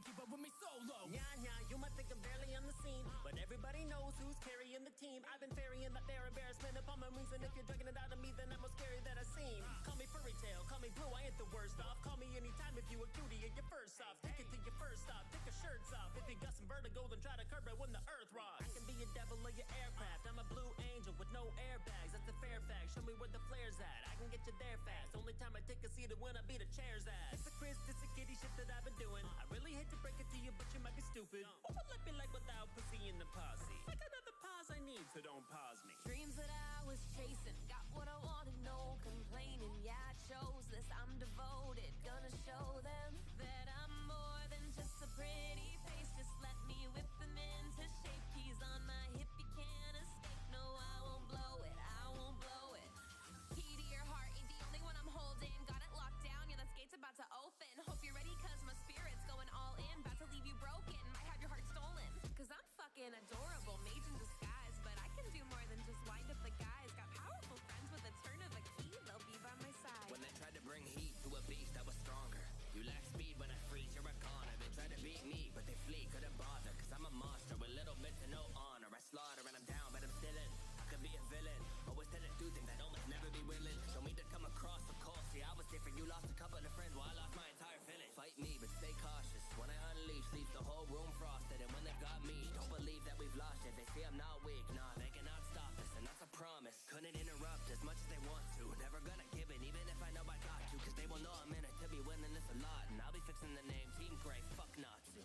keep up with me solo. Yeah, you might think I'm barely on the scene, but everybody knows who's carrying the team. I've been ferrying that there embarrassment upon my wings, and if you're dragging it out of me, then I'm more scary that I seem. Call me furry tale, call me blue, I ain't the worst off. Call me anytime if you a cutie and you're first off. Take it to your first stop, take your shirts off. If you got some vertigo, then try to curb it when the earth rocks. I can be a devil of your aircraft, I'm a blue angel with no airbags. That's a fair fact, show me where the flare's at. I can get you there fast, only time I take a seat is when I beat a chair's ass. It's a Chris, it's a kitty shit that I've been doing. I really hate to break it to you, but you might be stupid. Who would let me like without pussy in the posse? I got other pause I need, so don't pause me. Dreams that I was chasing, got what I wanted, no complaining. Yeah, I chose this, I'm devoted, gonna show them that I'm more than just a pretty face. Just let me whip them into shape. Keys on my hip, you can't escape. No, I won't blow it, I won't blow it. Key to your heart ain't the only one I'm holding. Got it locked down, yeah, this gate's about to open. Hope you're ready, cause my spirit's going all in. About to leave you broken, might have your heart stolen. Cause I'm fucking adorable, mage in disguise. But I can do more than just wind up the guys. Got powerful friends with a turn of a key, they'll be by my side. When they tried to bring heat to a beast that was stronger, you lack speed when I freeze, you're a goner. They tried to beat me, but they flee, couldn't bother. Cause I'm a monster with little bit to no honor. I slaughter and I'm down, but I'm still in. I could be a villain, always tend to do things I don't, never be willing. Don't mean to come across so cold, see I was different. You lost a couple of friends while I lost my entire village. Fight me, but stay cautious. When I unleash, leave the whole room frosted. And when they've got me, don't believe that we've lost it. They say I'm not weak, nah, they cannot stop us. And that's a promise, couldn't interrupt as much as they want to. Never gonna give it, even if I know I got to. Cause they will know I'm in it to be winning this a lot. And I'll be fixing the name, Team Grey, fuck Nazi.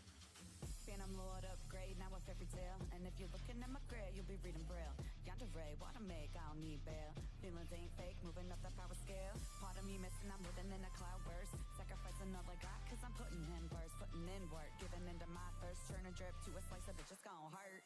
Phantom Lord upgrade, now a fairy tale. And if you're looking at my grave, you'll be reading Braille. Yonder ray, what I make, I don't need bail. Feelings ain't fake, moving up the power scale. Part of me missing, I'm living in a cloud burst. Sacrificing all I got, cause I'm putting in first. Putting in work, giving into my thirst. Turn a drip to a slice of it, just gon' hurt.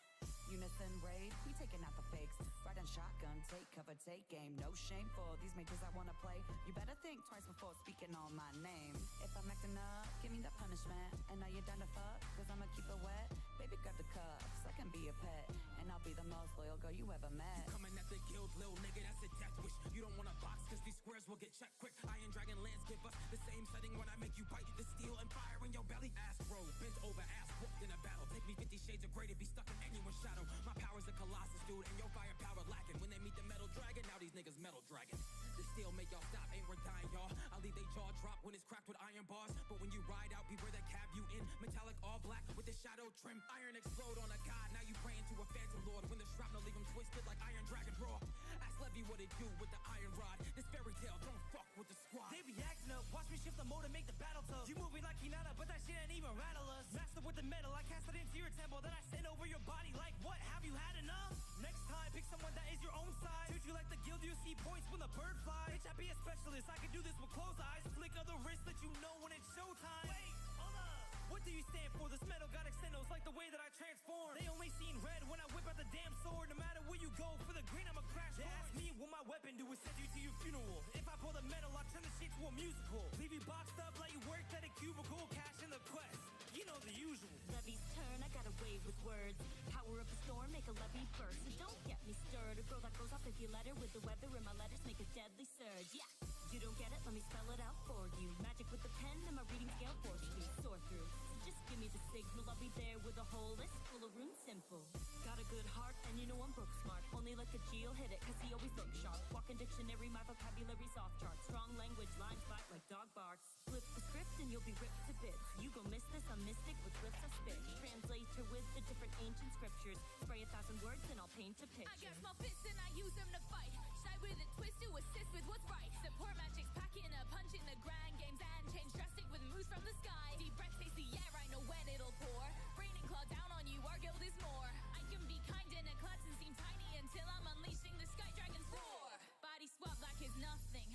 Unison raid, we taking out the fakes. Riding shotgun, take cover, take game. No shame for these mages I wanna play. You better think twice before speaking on my name. If I'm acting up, give me the punishment. And now you're done to fuck, cause I'ma keep it wet. Baby, grab the cuffs, I can be a pet. And I'll be the most loyal girl you ever met. Coming at the guild, little nigga, that's a death wish. You don't wanna box, cause these squares will get checked quick. Iron Dragon lands give us the same setting when I make you bite the steel and fire in your belly. Ass bro, bent over, ass whooped in a battle. Take me 50 shades of grey to be stuck in anyone's shadow. My power's a colossus, dude, and your firepower lacking. When they meet the metal dragon, now these niggas metal dragon. The steel make y'all stop, ain't we're dying, y'all. I'll leave they jaw drop when it's cracked with iron bars. But when you ride out, beware that cab you in. Metallic all black with the shadow trim. Iron explode on a god, now you praying to a phantom lord. When the shrapnel leave him twisted like Iron Dragon raw. Ask Levy what it do with the iron rod. This fairy tale, don't fuck with the squad. They be acting up, watch me shift the mode and make the battle tough. You moving like Hinata, but that shit ain't even rattle us. Master with the metal, I cast it into your temple. Then I send over your body like what? Have you had enough? Next time, pick someone that is your own size. Shoot you like the guild, you see points when the bird flies. Bitch, I be a specialist, I can do this with closed eyes. Flick of the wrist, let you know when it's showtime. Wait, hold up. What do you stand for? This metal got extendos like the way that I transform. They only seen red when I whip out the damn sword. No matter where you go, for the green I'ma crash. They ask me what my weapon do is send you to your funeral. If I pull the metal, I'll turn the shit to a musical. Leave you boxed up like you worked at a cubicle. Cash in the quest, you know the usual. Levy's turn, I got a wave with words. Power of the storm, make a levy burst. So don't get me stirred. A girl that goes off if you let her. With the weather in my letters, make a deadly surge. Yeah, you don't get it, let me spell it out for you. Magic with the pen and my reading scale 4 speed. Soar through, so just give me the signal. I'll be there with a whole list full of runes simple. Got a good heart and you know I'm book smart. Only let the Geo hit it cause he always looks sharp. Walking dictionary, my vocabulary's off chart. Strong language, lines bite like dog barks. Flip the script and you'll be ripped to bits. You gon' miss this, I'm mystic with glyphs I spit. Translator with the different ancient scriptures. Spray 1,000 words and I'll paint a picture. I got small fists and I use them to fight. Shy with a twist to assist with what's right. Support magic's packing a punch in the grand games and change drastic with moves from the sky. Deep breath, taste the air, I know when it'll pour. Rain and claw down on you, our guild is more. I can be kind and a klutz and seem tiny until I'm unleashing the sky dragon's roar. Body swap like it's nothing.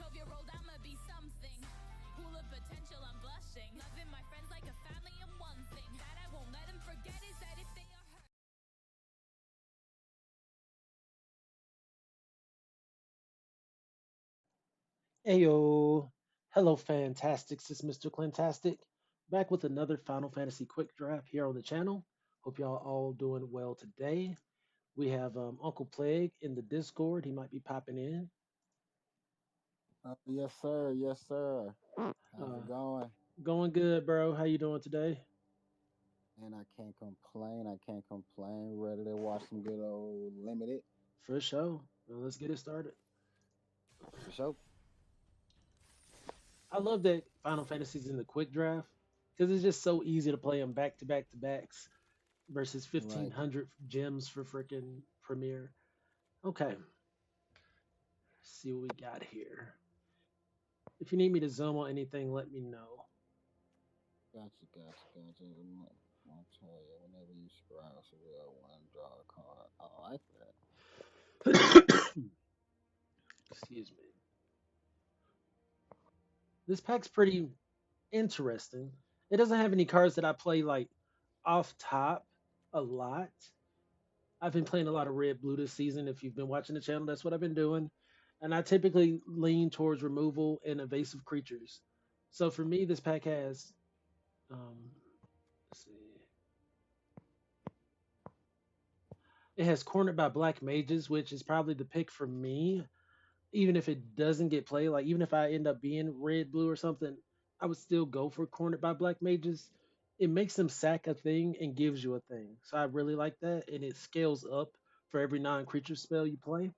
12-year-old, I'ma be something. Pool of potential, I'm blushing. Loving my friends like a family, and one thing that I won't let them forget is that if they are hurt. Ayo, hello, Fantastics. It's Mr. Clintastik back with another Final Fantasy quick draft here on the channel. Hope y'all all doing well today. We have Uncle Plague in the Discord. He might be popping in. Yes, sir. Yes, sir. How's Uh, it going? Going good, bro. How you doing today? And I can't complain. I can't complain. Ready to watch some good old limited For sure. Well, let's get it started. for sure. I love that Final Fantasy's in the quick draft because it's just so easy to play them back to back to backs versus Right. 1,500 gems for freaking Premiere. Okay, let's see what we got here. If you need me to zoom on anything, let me know. Gotcha. Montoya, whenever you scroll, so we'll one draw a card. I like that. Excuse me. This pack's pretty interesting. It doesn't have any cards that I play like off top a lot. I've been playing a lot of red blue this season. If you've been watching the channel, that's what I've been doing. And I typically lean towards removal and evasive creatures. So for me, this pack has let's see. It has Cornered by Black Mages, which is probably the pick for me. Even if it doesn't get played, like even if I end up being red blue or something, I would still go for Cornered by Black Mages. It makes them sack a thing and gives you a thing. So I really like that. And it scales up for every non-creature spell you play.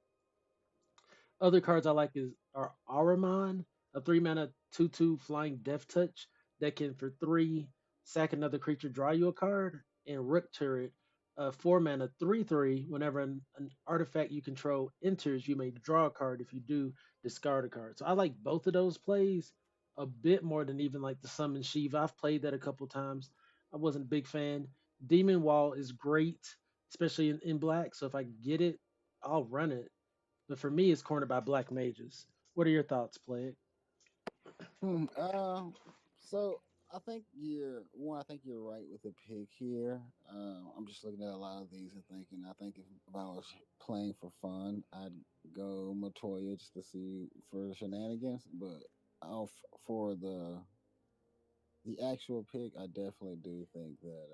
Other cards I like are Aramon, a 3 mana 2/2 flying death touch that can for 3 sack another creature, draw you a card, and Rook Turret, a 4 mana 3/3. Whenever an artifact you control enters, you may draw a card. If you do, discard a card. So I like both of those plays a bit more than even like the Summon Shiva. I've played that a couple times. I wasn't a big fan. Demon Wall is great, especially in black. So if I get it, I'll run it, but for me, it's cornered by black mages. What are your thoughts, Plague? Hmm, uh, so I think you're one. I think you're right with the pick here. I'm just looking at a lot of these and thinking. I think if I was playing for fun, I'd go Matoya just to see for the shenanigans. But for the actual pick, I definitely do think that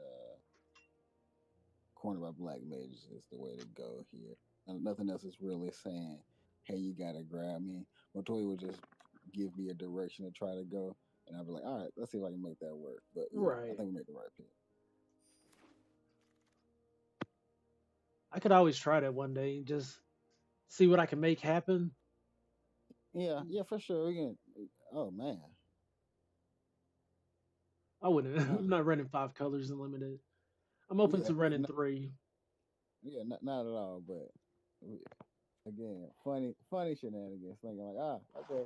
corner by black mages is the way to go here. And nothing else is really saying, "Hey, you gotta grab me." Montoya would just give me a direction to try to go, and I'd be like, "All right, let's see if I can make that work." But yeah, I Right. think we made the right pick. I could always try that one day and just see what I can make happen. Yeah, yeah, for sure. We can. Oh man, I wouldn't. uh, I'm not running 5 colors in limited. I'm open yeah, to running 3. yeah, not at all. But we- again, funny shenanigans. Thinking like, okay,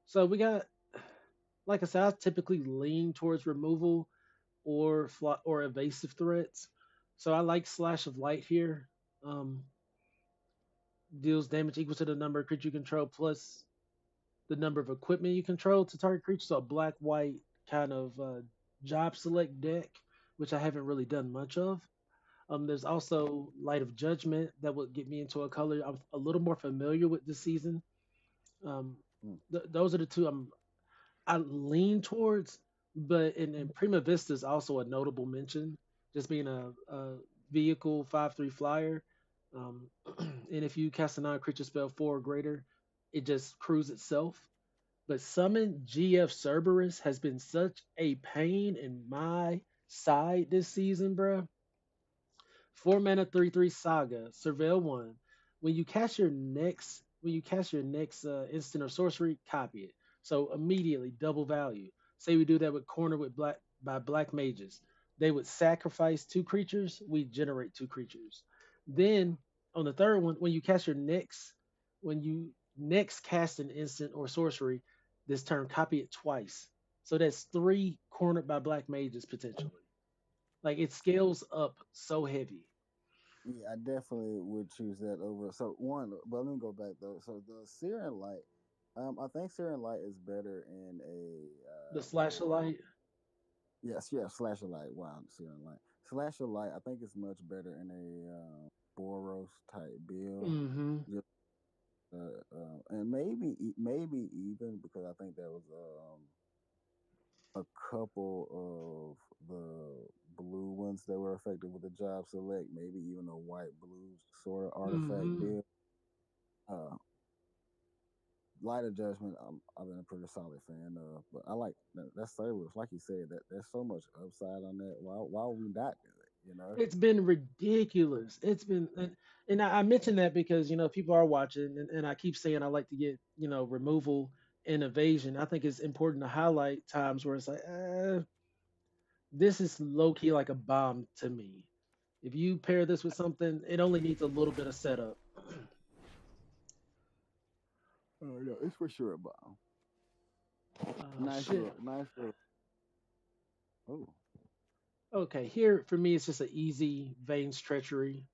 So we got, like I said, I typically lean towards removal or evasive threats. So I like Slash of Light here. Um, Deals damage equal to the number of creature you control plus the number of equipment you control to target creatures. So a black white kind of job select deck, which I haven't really done much of. There's also Light of Judgment that would get me into a color I'm a little more familiar with this season. Um, mm, those are the two I lean towards, but and Prima Vista is also a notable mention, just being a vehicle 5/3 flyer. And if you cast a non-creature spell 4 or greater, it just crews itself. But summon GF Cerberus has been such a pain in my side this season, bro. 4 mana 3/3 saga, surveil 1. When you cast your next instant or sorcery, copy it. So immediately double value. Say we do that with corner with black mages. They would sacrifice 2 creatures, we generate 2 creatures. Then on the third one, when you next cast an instant or sorcery, this turn copy it twice. So that's 3 cornered by black mages potentially. Like it scales up so heavy. yeah, I definitely would choose that over. So one, but let me go back though. So the Searing Light, I think Searing Light is better in a The slash of Boros. light. Yes, yeah, Slasher Light. Wow, Searing Light. Slasher Light, I think it's much better in a Boros type build. Mm-hmm. Just, and maybe even because I think there was a couple of the blue ones that were effective with the job select. Maybe even a white blue sort of artifact Mm-hmm. build. Uh, Light of Judgment, I've been a pretty solid fan of, but I like that Cerberus. Like you said, that there's so much upside on that. Why would we not do it? You know? It's been ridiculous. It's been, and I mentioned that because people are watching, and I keep saying I like to get removal and evasion. I think it's important to highlight times where it's like, this is low key like a bomb to me. If you pair this with something, it only needs a little bit of setup. Oh yeah, it's for sure a bomb. Oh shit. Nice little. Oh, Okay, here for me it's just an easy Vane's treachery.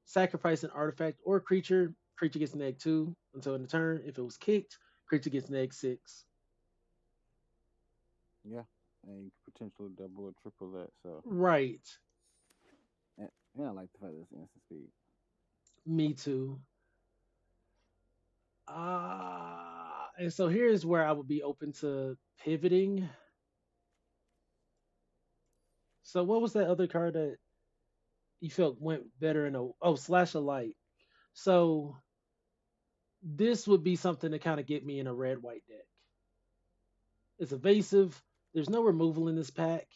Sacrifice an artifact or creature. Creature gets neg 2 until end of turn. If it was kicked, creature gets neg 6. yeah, and you could potentially double or triple that. So, Right. and I like the fact that it's instant speed. Me too. And so here's where I would be open to pivoting. So what was that other card that you felt went better in a Slash a light. So this would be something to kind of get me in a red white deck. It's evasive. There's no removal in this pack.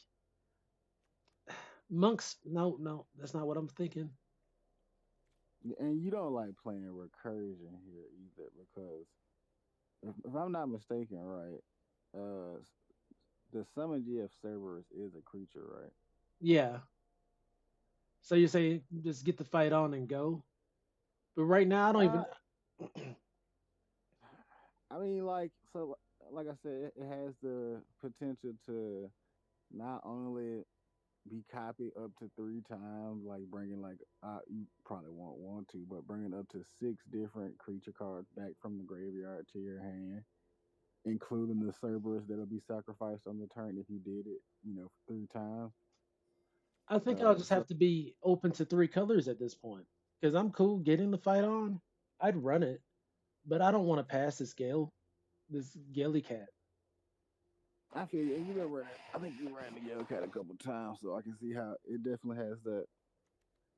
Monks, no, that's not what I'm thinking. And you don't like playing recursion here either because if I'm not mistaken, right, the summon GF Cerberus is a creature, right? Yeah. So you're saying just get the fight on and go. But right now I don't Uh, even. I mean, like I said, it has the potential to not only be copied up to 3 times, like bringing you probably won't want to, but bringing up to 6 different creature cards back from the graveyard to your hand, including the Cerberus that'll be sacrificed on the turn if you did it, 3 times. I think I'll just So have to be open to 3 colors at this point because I'm cool getting the fight on. I'd run it, but I don't want to pass this Gilly cat. I feel you. And you ever, I think you ran the Yellow Cat a couple times, so I can see how it definitely has that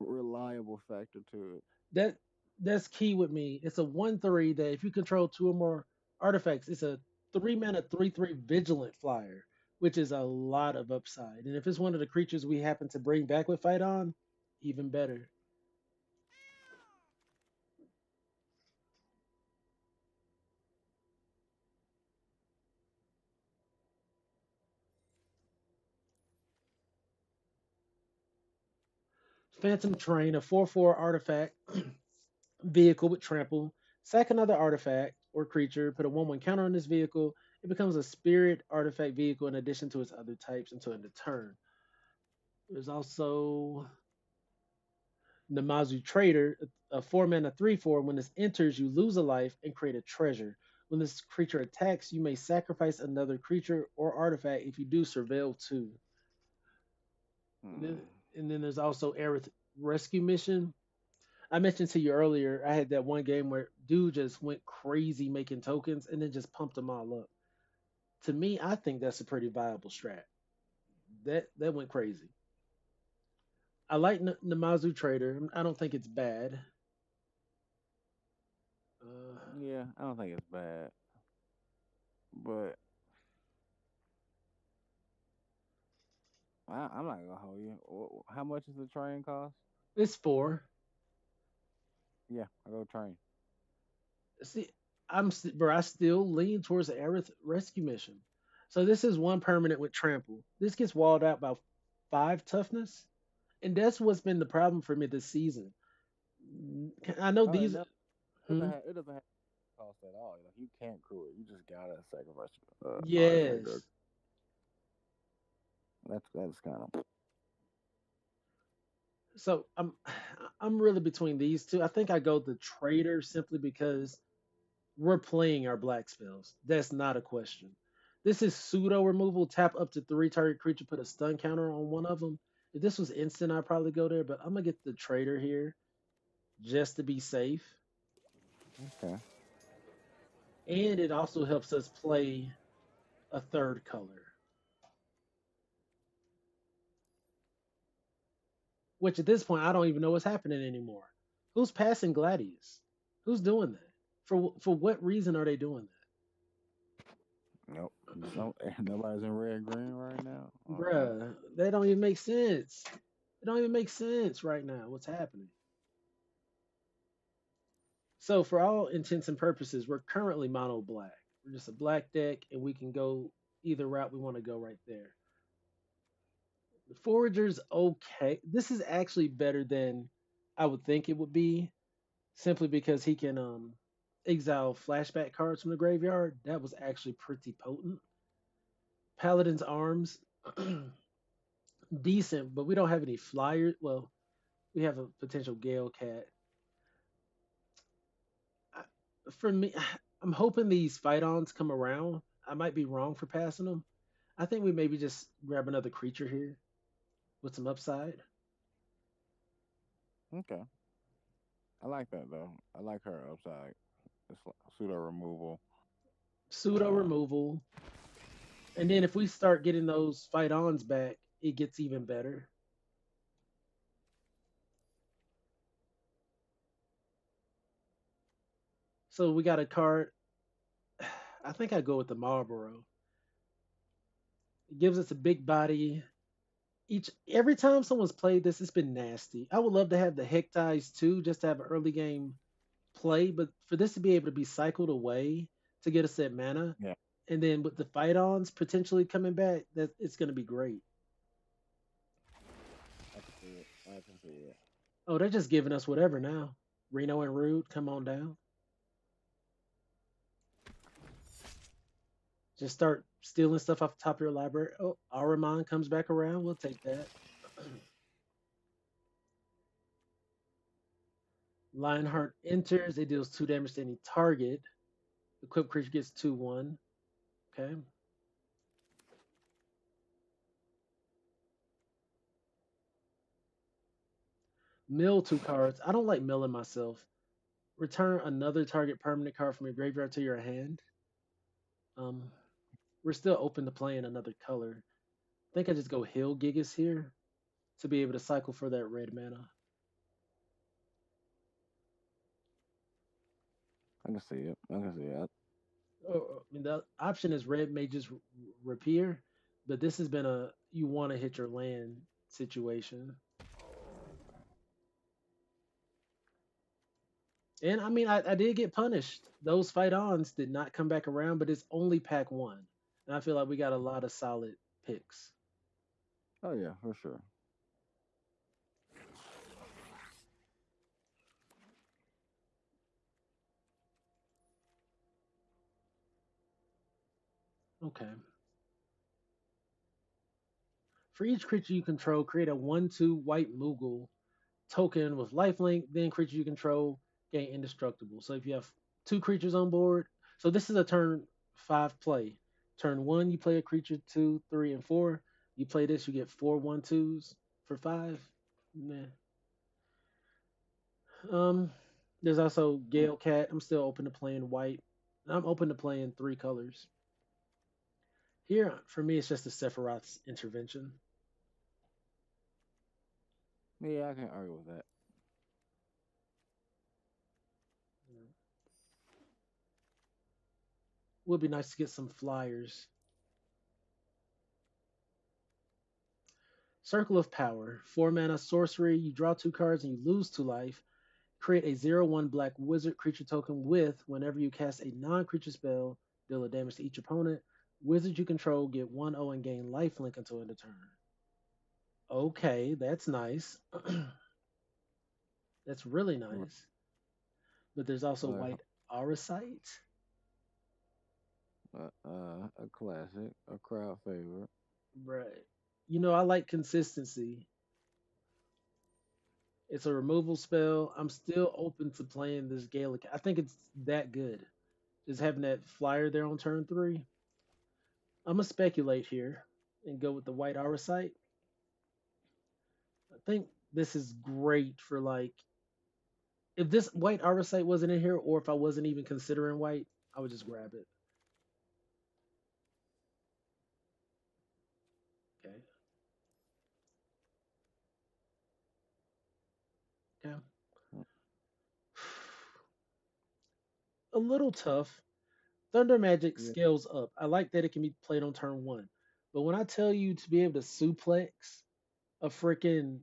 reliable factor to it. That that's key with me. It's a 1/3 that if you control two or more artifacts, it's a 3 mana 3/3 vigilant flyer, which is a lot of upside. And if it's one of the creatures we happen to bring back with fight on, even better. Phantom Train, a 4/4 artifact vehicle with trample. Sack another artifact or creature, put a 1/1 counter on this vehicle. It becomes a spirit artifact vehicle in addition to its other types until end of turn. There's also Namazu Trader, a 4 mana 3/4. When this enters, you lose a life and create a treasure. When this creature attacks, you may sacrifice another creature or artifact. If you do, surveil 2. And then, Hmm. and then there's also Aerith Rescue Mission. I mentioned to you earlier, I had that one game where dude just went crazy making tokens and then just pumped them all up. To me, I think that's a pretty viable strat. That went crazy. I like Namazu Trader. I don't think it's bad. Uh, Yeah, I don't think it's bad, but I'm not gonna hold you. How much is the train cost? it's 4. Yeah, I go train. See, bro, I still lean towards the Aerith Rescue Mission. So this is one permanent with Trample. This gets walled out by 5 toughness, and that's what's been the problem for me this season. I know Oh, these. Hmm? it doesn't have cost at all. You can't crew it. You just gotta sacrifice artifact. Yes. That's kind of So I'm really between these two. I think I go the Trader simply because we're playing our black spells. That's not a question. This is pseudo removal. Tap up to 3 target creature, put a stun counter on one of them. If this was instant, I'd probably go there, but I'm gonna get the Trader here just to be safe. okay. And it also helps us play a third color, which at this point I don't even know what's happening anymore. Who's passing Gladius? Who's doing that? For what reason are they doing Nope. So nobody's in red green right now. that? Bruh, they don't even make sense. It don't even make sense right now. What's happening? So for all intents and purposes, we're currently mono black. We're just a black deck, and we can go either route we want to go right there. The Forager's okay. This is actually better than I would think it would be, simply because he can exile flashback cards from the graveyard. That was actually pretty potent. Paladin's Arms, decent, but we don't have any flyers. Well, we have a potential Gale Cat. For me, I'm hoping these fight ons come around. I might be wrong for passing them. I think we maybe just grab another creature here with some upside. Okay. I like that though. I like her upside. It's like pseudo removal. Pseudo Uh, removal. And then if we start getting those fight ons back, it gets even better. So we got a card. I think I go with the Marlboro. It gives us a big body. Every time someone's played this, it's been nasty. I would love to have the Hectize too, just to have an early game play, but for this to be able to be cycled away to get us that mana, yeah, and then with the fight ons potentially coming back, that it's going to be great. I can see it. I can see it. Oh, they're just giving us whatever now. Reno and Rude, come on down. Just start stealing stuff off the top of your library. Oh, Aramon comes back around. We'll take that. Lionheart enters. It deals 2 damage to any target. Equipped creature gets 2/1. Okay. Mill 2 cards. I don't like milling myself. Return another target permanent card from your graveyard to your hand. Um, we're still open to playing another color. I think I just go Hill Gigas here to be able to cycle for that red mana. I can see it. I can see it. I mean, the option is red may just reappear, but this has been a you want to hit your land situation. And I mean, I did get punished. Those fight ons did not come back around, but it's only pack one. And I feel like we got a lot of solid picks. Oh yeah, for sure. Okay. For each creature you control, create a 1/2 white Moogle token with lifelink. Then creature you control gain indestructible. So if you have 2 creatures on board, so this is a turn 5 play. Turn 1, you play a creature, 2, 3, and 4. You play this, you get 4/1/2s for 5. Meh. Um, there's also Gale Cat. I'm still open to playing white. I'm open to playing 3 colors. Here, for me, it's just a Sephiroth's intervention. Yeah, I can argue with that. Would be nice to get some flyers. Circle of Power. 4 mana sorcery. You draw 2 cards and you lose 2 life. Create a 0/1 black wizard creature token with, whenever you cast a non creature spell, deal a damage to each opponent. Wizard you control get 1/0 and gain lifelink until end of turn. Okay, that's nice. That's really nice. But there's also Right. white Auracite. A classic, a crowd favorite. Right. I like consistency. It's a removal spell. I'm still open to playing this Gaelic. I think it's that good. Just having that flyer there on turn 3. I'm gonna speculate here and go with the white Auracite. I think this is great for like if this white Auracite wasn't in here, or if I wasn't even considering white, I would just grab it. Okay. Okay. a little tough. Thunder Magic Yeah, scales up. I like that it can be played on turn one. But when I tell you to be able to suplex a freaking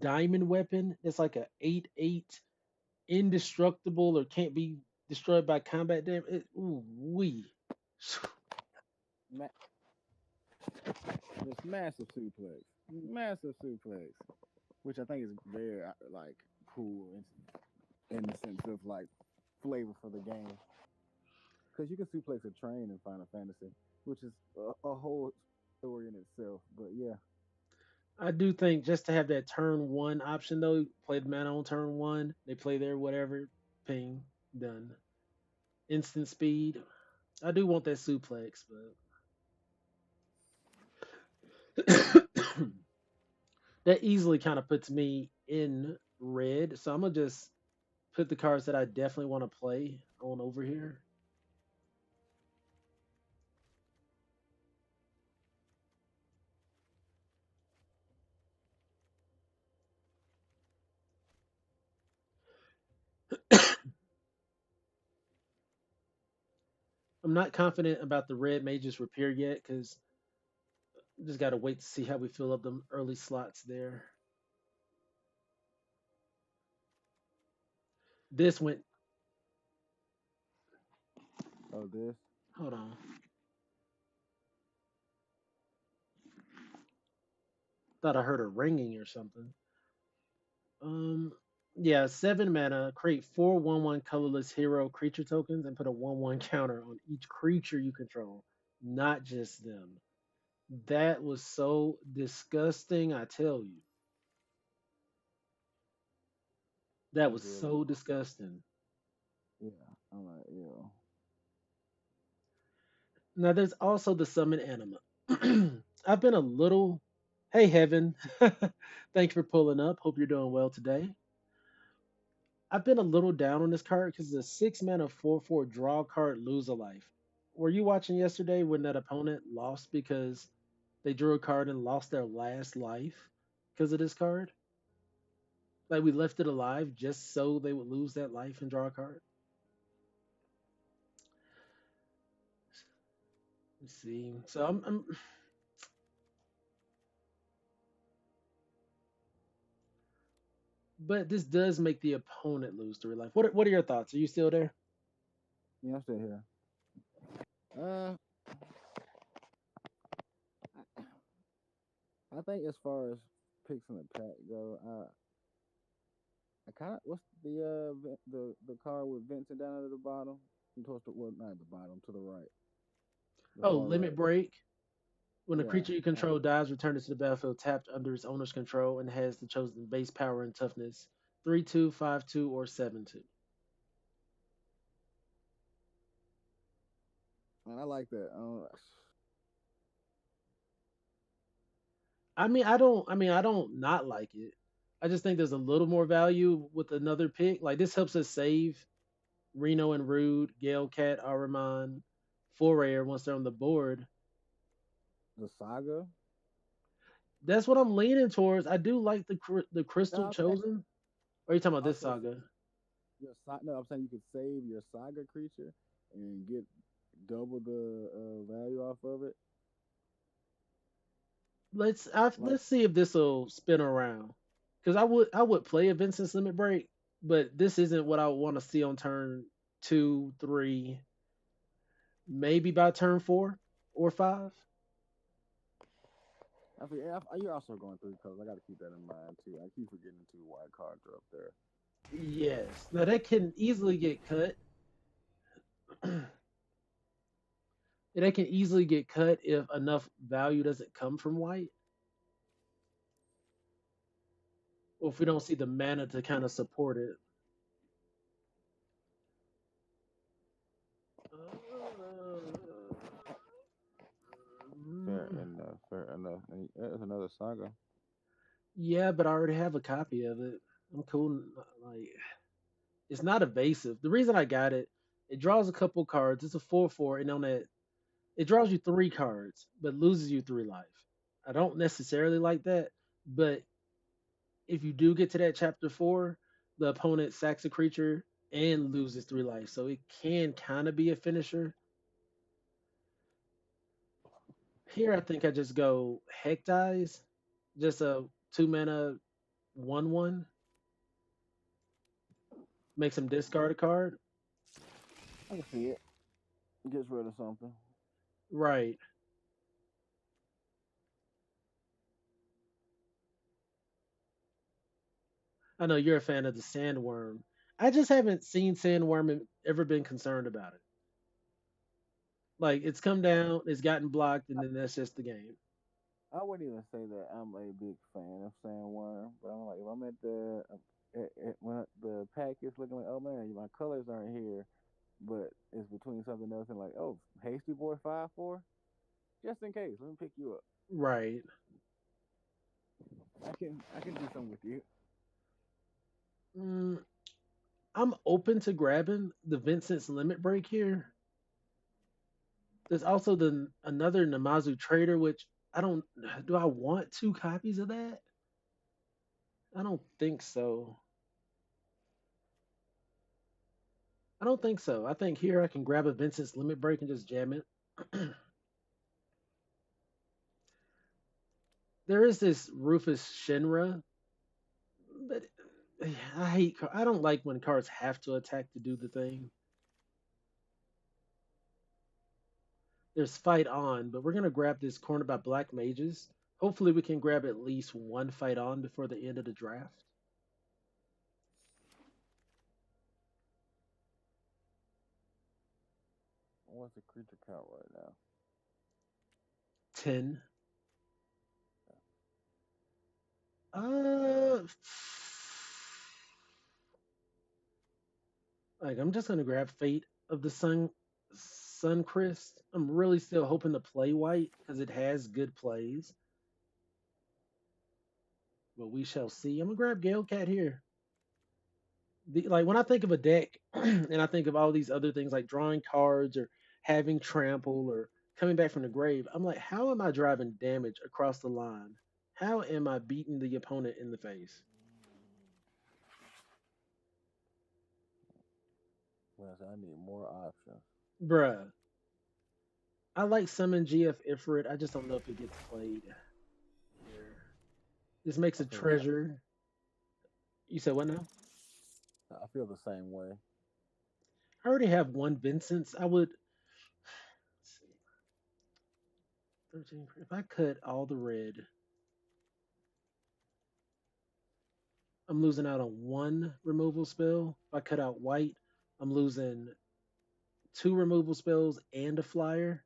diamond weapon that's like a 8/8 indestructible or can't be destroyed by combat damage, ooh wee. ma- just massive suplex, massive suplex, which I think is very like cool in the sense of like flavor for the game. Because you can suplex a train in Final Fantasy, which is a whole story in itself. But yeah, I do think just to have that turn one option though, play the mana on turn one, they play their whatever, ping, done. Instant speed. I do want that suplex, but that easily kind of puts me in red. So I'm gonna just put the cards that I definitely want to play on over here. I'm not confident about the red mages repair yet because just gotta wait to see how we fill up them early slots there. This went. oh this. Hold on. Thought I heard a ringing or something. Um. Yeah, 7 mana. Create 4/1/1 colorless hero creature tokens and put a 1/1 counter on each creature you control, not just them. That was so disgusting. I tell you, that It's was really so disgusting. yeah. I'm like yo. Now there's also the summon anima. I've been a little. Hey Heaven, thanks for pulling up. Hope you're doing well today. I've been a little down on this card because it's a 6 mana 4/4 draw card, lose a life. Were you watching yesterday when that opponent lost because they drew a card and lost their last life because of this card? Like we left it alive just so they would lose that life and draw a card. Let's see. So I'm but this does make the opponent lose 3 life. What are your thoughts? Are you still there? Yeah, I'm still here. Uh, I think as far as picks in the pack go, I kind of what's the card with Vincent down at the bottom, and towards the well, not at the bottom, to the right, the Oh, far limit right. break. When a Yeah, creature you control dies, return it to the battlefield tapped under its owner's control and has the chosen base power and toughness 3/2, 5/2, or 7/2. and I like that. I mean I don't not like it. I just think there's a little more value with another pick. Like this helps us save Reno and Rude, Gale Cat, Aramon, Forayer once they're on the board. The saga. That's what I'm leaning towards. I do like the No, Crystal I'm saying Chosen. Or are you talking about this also saga? no, I'm saying you could save your saga creature and get double the value off of it. Like Let's see if this will spin around. Because I would play a Vincent's Limit Break, but this isn't what I want to see on turn two, three, maybe by turn 4 or 5. I forget, you're also going through colors. I got to keep that in mind too. I keep forgetting two white cards are up there. Yes. Now that can easily get cut. That can easily get cut if enough value doesn't come from white, or if we don't see the mana to kind of support it. Fair Uh, enough. Fair enough. And there's another saga. Yeah, but I already have a copy of it. I'm cool. Like it's not evasive. The reason I got it, it draws a couple cards. It's a 4/4, and on that, it draws you 3 cards, but loses you 3 life. I don't necessarily like that, but if you do get to that chapter 4, the opponent sacks a creature. and loses 3 life. So it can kind of be a finisher. Here, I think I just go Hectize, just a 2 mana 1/1, makes him discard a card. I can see it. Gets rid of something. Right. I know you're a fan of the Sandworm. I just haven't seen Sandworm and ever been concerned about it. Like it's come down, it's gotten blocked, and then that's just the game. I wouldn't even say that I'm a big fan of Sandworm, but I'm like, if I'm at the when the pack is looking like, oh man, my colors aren't here, but it's between something else and like, oh, Hasty Boy 5/4, just in case, let me pick you up. Right. I can do something with you. Mm, I'm open to grabbing the Vincent's Limit Break here. There's also the another Namazu Trader, which I don't. Do I want 2 copies of that? I don't think so. I don't think so. I think here I can grab a Vincent's Limit Break and just jam it. There is this Rufus Shinra, but I hate. I don't like when cards have to attack to do the thing. There's Fight On, but we're gonna grab this corner by Black Mages. Hopefully, we can grab at least one Fight On before the end of the draft. What's the creature count right now? 10. Uh, like I'm just gonna grab Fate of the Suncrist. I'm really still hoping to play white because it has good plays, but we shall see. I'm gonna grab Gale Cat here. Like when I think of a deck and I think of all these other things like drawing cards or having trample or coming back from the grave, I'm like, how am I driving damage across the line? How am I beating the opponent in the face? Well, I need more options. Bruh. I like Summon GF Ifrit. I just don't know if it gets played here. This makes I a feel the treasure. You said what now? I feel the same way. I already have one Vincent's. I would let's see, 13. If I cut all the red, I'm losing out on one removal spell. If I cut out white, I'm losing 2 removal spells and a flyer.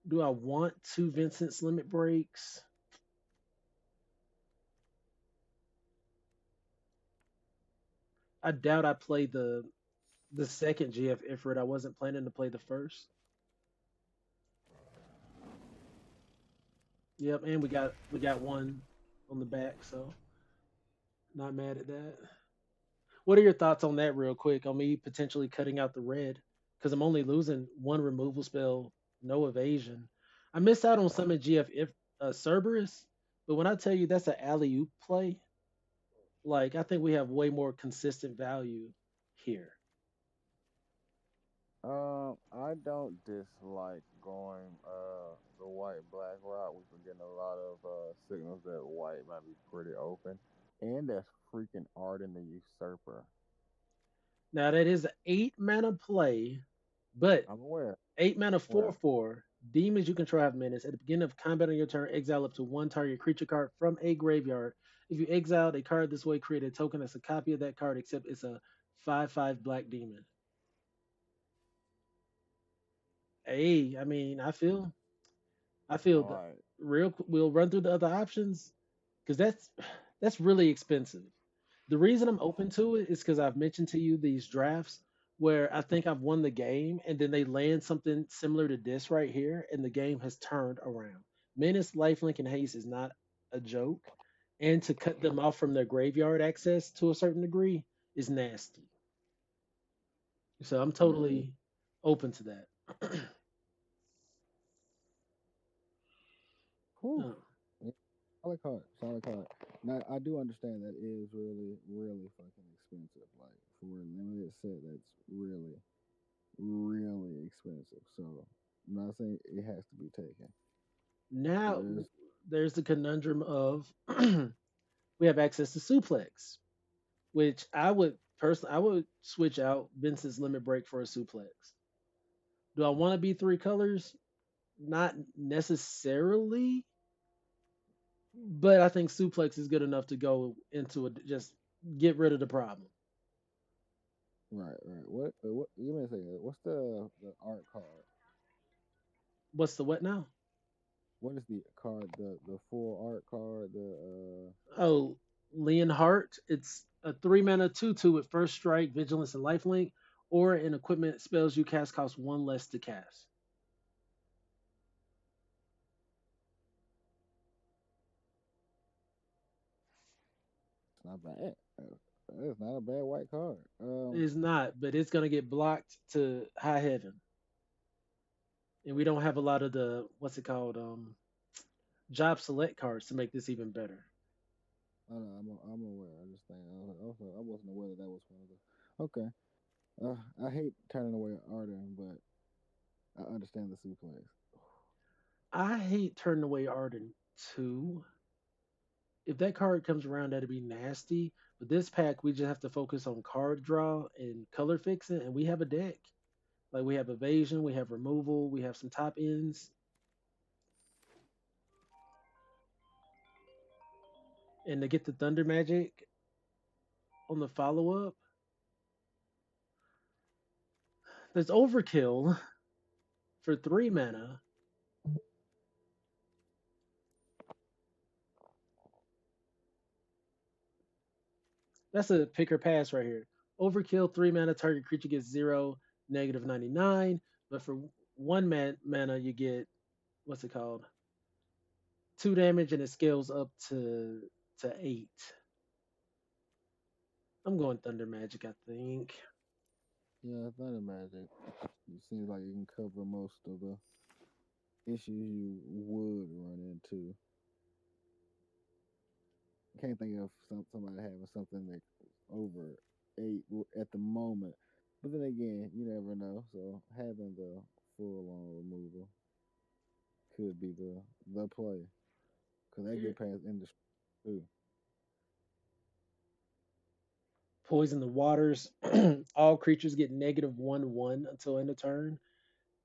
Do I want 2 Vincent's limit breaks? I doubt I play the second GF Ifrit. I wasn't planning to play the first. Yep, and we got one on the back, so not mad at that. What are your thoughts on that, real quick? On me potentially cutting out the red because I'm only losing one removal spell, no evasion. I missed out on some in GF if Cerberus, but when I tell you that's an alley oop play, like I think we have way more consistent value here. I don't dislike going the white black route. We've been getting a lot of signals that white might be pretty open, and that's freaking Arden the Usurper. Now that is an 8 mana play, but I'm aware. 8 mana Well, 4/4. Demons you control have menace. At the beginning of combat on your turn, exile up to one target creature card from a graveyard. If you exiled a card this way, create a token that's a copy of that card, except it's a 5/5 black demon. Hey, I mean, I feel all the right. we'll run through the other options because that's really expensive. The reason I'm open to it is because I've mentioned to you these drafts where I think I've won the game and then they land something similar to this right here and the game has turned around. Menace, Lifelink, and Haste is not a joke. And to cut them off from their graveyard access to a certain degree is nasty. So I'm Mm-hmm. totally open to that. Whew. Uh, Yeah, solid card. Solid card. Now I do understand that is really, really fucking expensive. Like for a limited set, that's really, really expensive. So I'm not saying it has to be taken. Now There is there's the conundrum of we have access to suplex, which I would switch out Vincent's limit break for a suplex. Do I want to be three colors? Not necessarily, but I think suplex is good enough to go into it. Just get rid of the problem. right, right. What? Give me a second. What's the art card? What's the what now? What is the card? The full art card. The Oh, Leonhardt. It's a 3 mana 2/2 with first strike, vigilance, and lifelink, or an equipment spells you cast cost one less to cast. it's not bad. It's not a bad white card. It's not, but it's gonna get blocked to high heaven, and we don't have a lot of the what's it called job select cards to make this even better. I know. I'm aware. I just think I wasn't aware that that was one of the. Okay. I hate turning away Arden, but I understand the suplex. I hate turning away Arden too. If that card comes around, that'd be nasty. But this pack, we just have to focus on card draw and color fixing, and we have a deck. Like we have evasion, we have removal, we have some top ends, and to get the Thunder Magic on the follow up, there's Overkill for 3 mana. That's a pick or pass right here. Overkill 3 mana, target creature gets 0, -99. But for 1 mana, you get what's it called? 2 damage, and it scales up to 8. I'm going Thunder Magic, I think. Yeah, Thunder Magic. It seems like it can cover most of the issues you would run into. Can't think of somebody having something that over eight at the moment. But then again, you never know. So having the full on removal could be the play because they get past industry too. Poison the waters. All creatures get -1/1 until end of turn.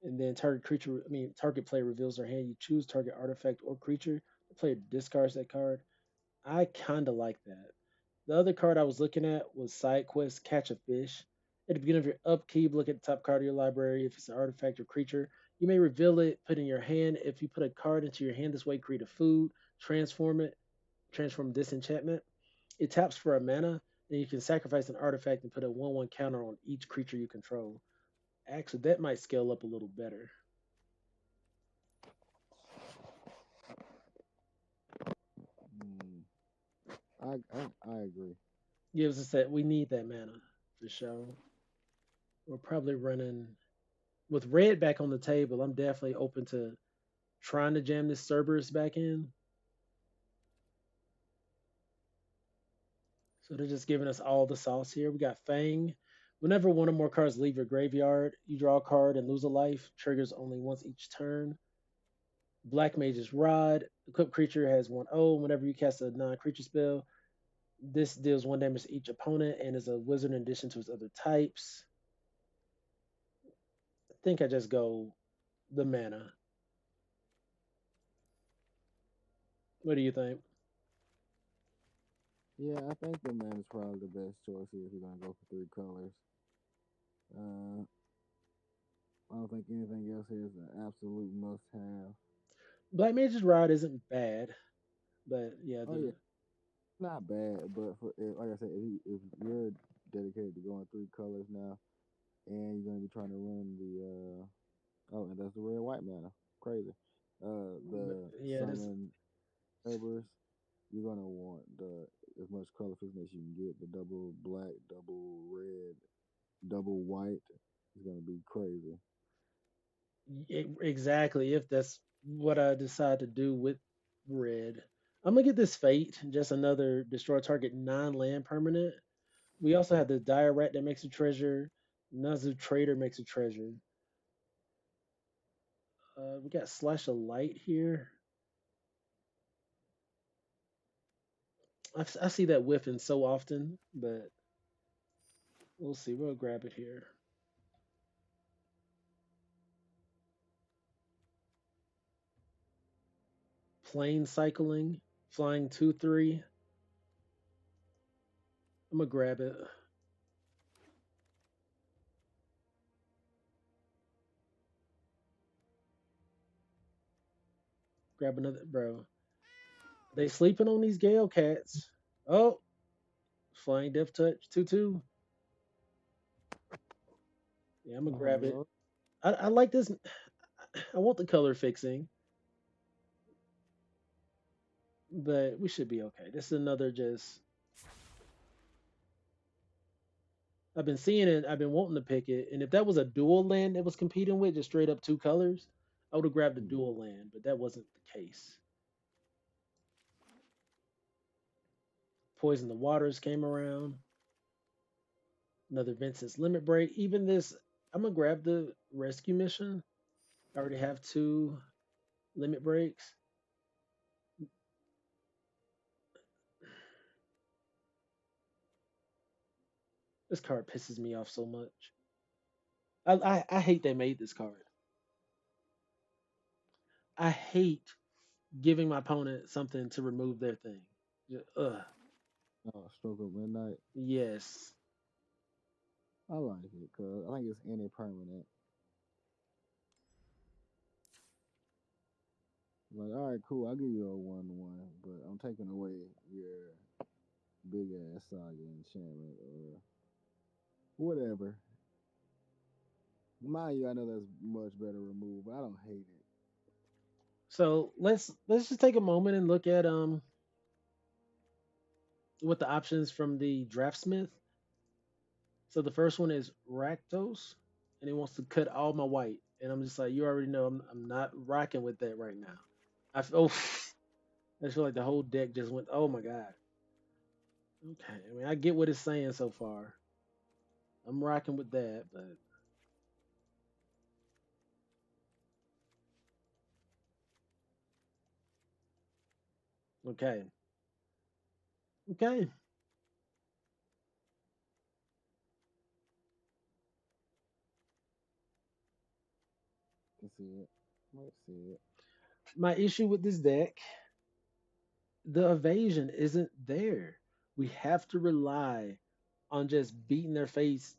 And then target player reveals their hand. You choose target artifact or creature. The player discards that card. I kind of like that. The other card I was looking at was Side Quest Catch a Fish. At the beginning of your upkeep, look at the top card of your library. If it's an artifact or creature, you may reveal it, put it in your hand. If you put a card into your hand this way, create a food, transform it, transform disenchantment. It taps for a mana, then you can sacrifice an artifact and put a 1/1 counter on each creature you control. Actually, that might scale up a little better. Mm, I agree. Gives us that we need that mana for sure. We're probably running with red back on the table. I'm definitely open to trying to jam this Cerberus back in. So they're just giving us all the sauce here. We got Fang. Whenever one or more cards leave your graveyard, you draw a card and lose a life. Triggers only once each turn. Black Mage's Rod. Equipped creature has 1/0. Whenever you cast a non-creature spell, this deals 1 damage to each opponent and is a wizard in addition to its other types. I think I just go the mana. What do you think? Yeah, I think the man is probably the best choice here if you're gonna go for three colors. Uh, I don't think anything else here is an absolute must-have. Black Mage's Rod isn't bad, but yeah, Oh yeah, not bad, but like I said, if you're dedicated to going three colors now, and you're gonna be trying to run oh, and that's the red white mana, crazy. The yeah, this summon Cerberus, you're gonna want the as much color fixing as you can get. The double black, double red, double white is gonna be crazy. exactly if that's what I decide to do with red. I'm gonna get this Fate, just another destroy target non-land permanent. We also have the Dire Rat that makes a treasure. Nazu Trader makes a treasure. We got Slash of Light here. I see that whiffing so often, but we'll see. We'll grab it here. Plane cycling, flying 2/3. I'm gonna grab it. Grab another, bro. They sleeping on these Gale cats. Oh, flying Death Touch 2/2. Yeah, I'm gonna Oh grab it. Lord. I like this. I want the color fixing, but we should be okay. This is another just. I've been seeing it. I've been wanting to pick it, and if that was a dual land that was competing with, just straight up two colors, I would have grabbed the Hmm. dual land, but that wasn't the case. Poison the Waters came around. Another Vincent's Limit Break. Even this, I'm gonna grab the rescue mission. I already have two limit breaks. This card pisses me off so much. I hate they made this card. I hate giving my opponent something to remove their thing. Ugh. Oh, Stroke of Midnight. Yes. I like it because I think it's any permanent. Like, all right, cool. I'll give you a 1/1, but I'm taking away your big ass saga enchantment or whatever. Mind you, I know that's much better removed, but I don't hate it. So let's just take a moment and look at what the options from the draftsmith. So the first one is Rakdos, and he wants to cut all my white, and I'm just like, you already know I'm not rocking with that right now. Oh, I feel like the whole deck just went. Oh my god. Okay, I mean I get what it's saying so far. I'm rocking with that, but okay, okay. Can see it. Might see it. My issue with this deck, the evasion isn't there. We have to rely on just beating their face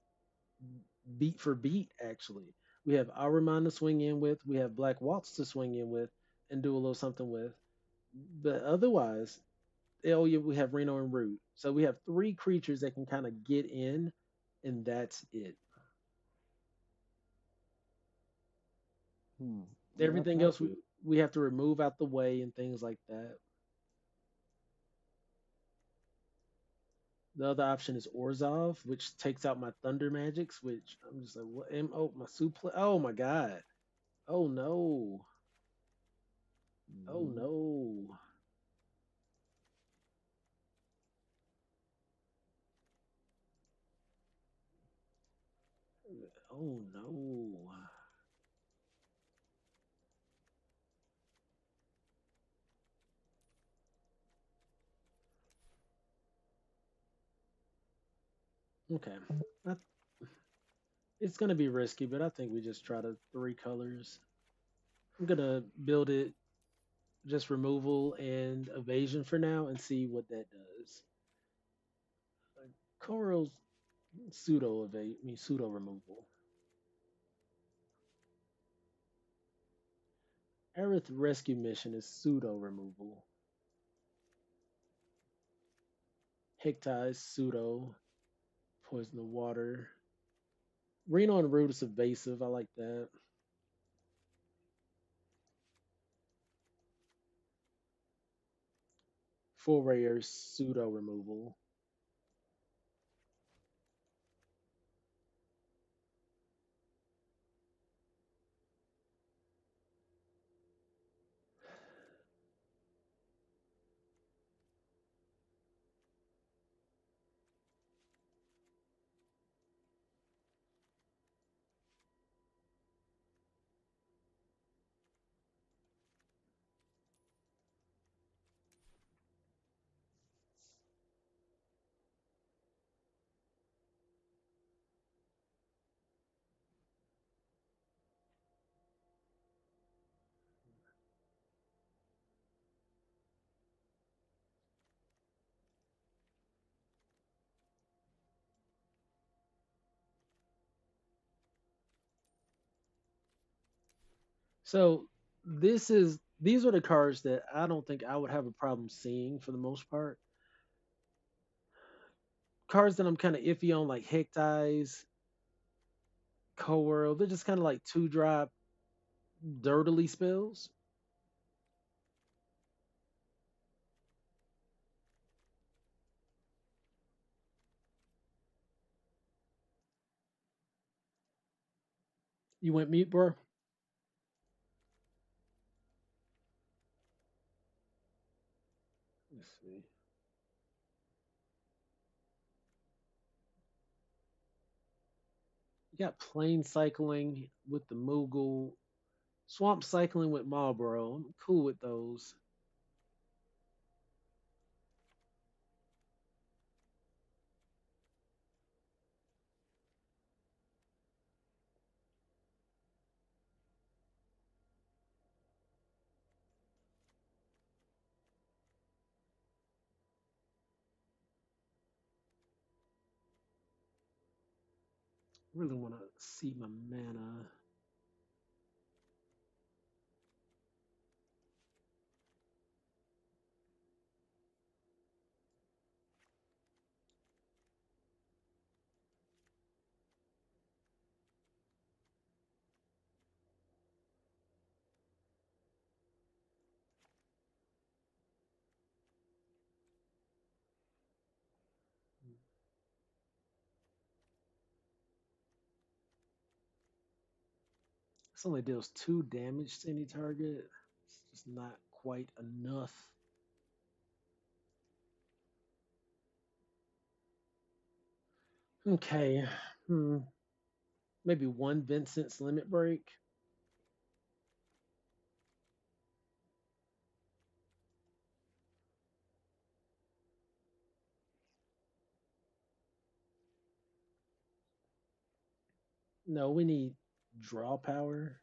beat for beat, actually. We have Aruman to swing in with, we have Black Waltz to swing in with and do a little something with. But otherwise, oh yeah, we have Reno and Root. So we have three creatures that can kind of get in, and that's it. Hmm. Yeah, Everything I else see it. we have to remove out the way and things like that. The other option is Orzov, which takes out my Thunder Magics, which I'm just like, what? Oh, my suplex. Oh my god. Oh no. Oh Hmm. no. Oh no. Okay. I, it's gonna be risky, but I think we just try the three colors. I'm gonna build it just removal and evasion for now and see what that does. Coral's pseudo evade, I mean pseudo removal. Aerith rescue mission is pseudo removal. Hectai is pseudo poison the water. Reno and Root is evasive. I like that. Full rare pseudo removal. So these are the cards that I don't think I would have a problem seeing for the most part. Cards that I'm kind of iffy on, like Hectize, Co-World, they're just kind of like 2-drop dirtily spells. You went mute, bro? Let's see. You got Plane Cycling with the Moogle, Swamp Cycling with Marlboro. I'm cool with those. Really want to see my mana. This only deals 2 damage to any target. It's just not quite enough. Okay. Hmm. Maybe 1 Vincent's Limit Break. No, we need draw power.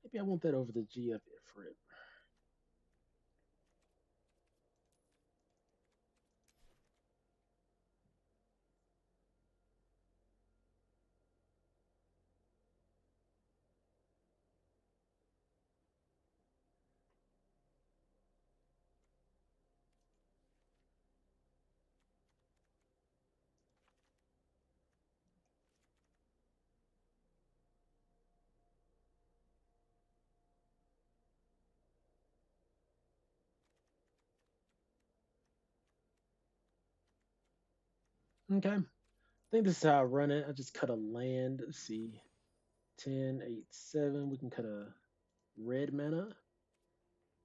Maybe I want that over the GF Ifrit. Okay. I think this is how I run it. I just cut a land. Let's see. 10, 8, 7. We can cut a red mana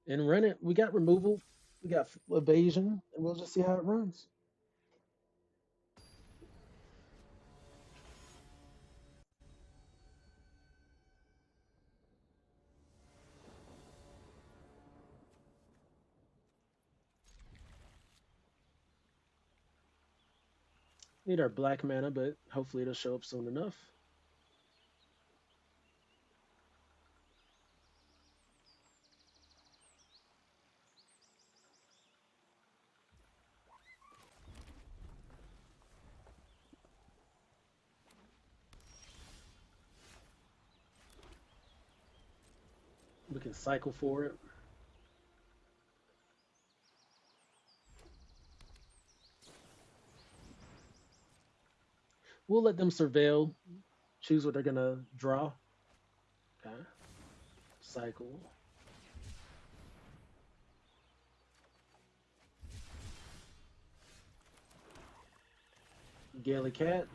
and run it. We got removal. We got evasion. And we'll just see how it runs. Need our black mana, but hopefully it'll show up soon enough. We can cycle for it. We'll let them surveil, choose what they're gonna draw. Okay. Cycle. Gaily Cat.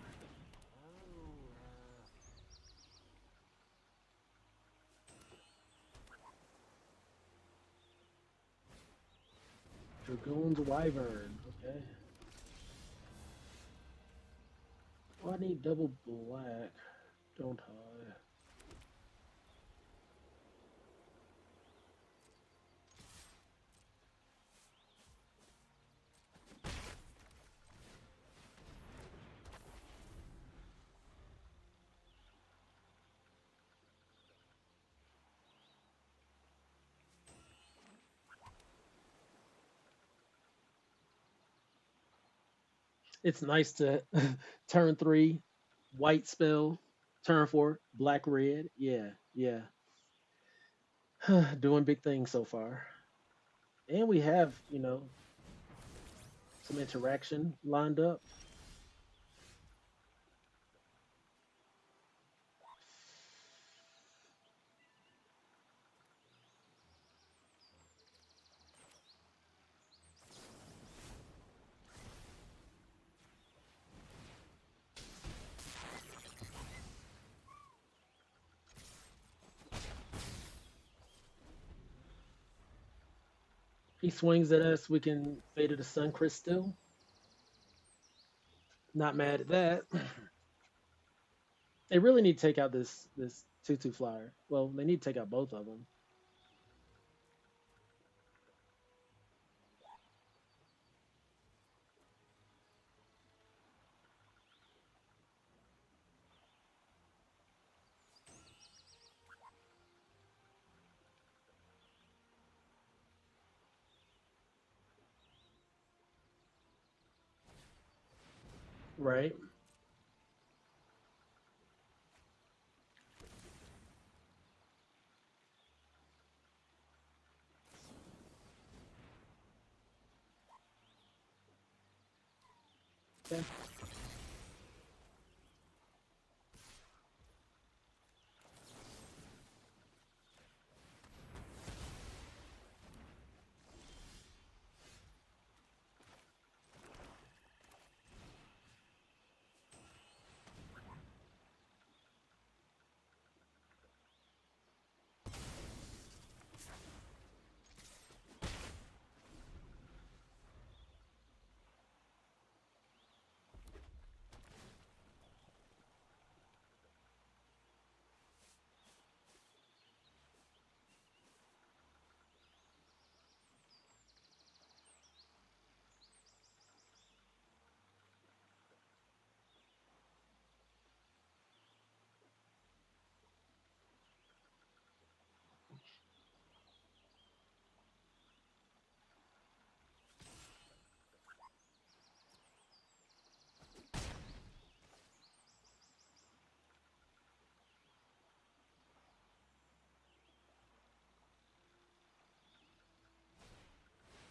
Dragoon's Wyvern. Okay. Oh, I need double black, don't I? It's nice to turn 3, white spell, turn 4, black red. Yeah, yeah. Doing big things so far. And we have, some interaction lined up. He swings at us, we can Fate of the Sun Crystal. Not mad at that. They really need to take out this 2/2 flyer. Well, they need to take out both of them. Right. Okay.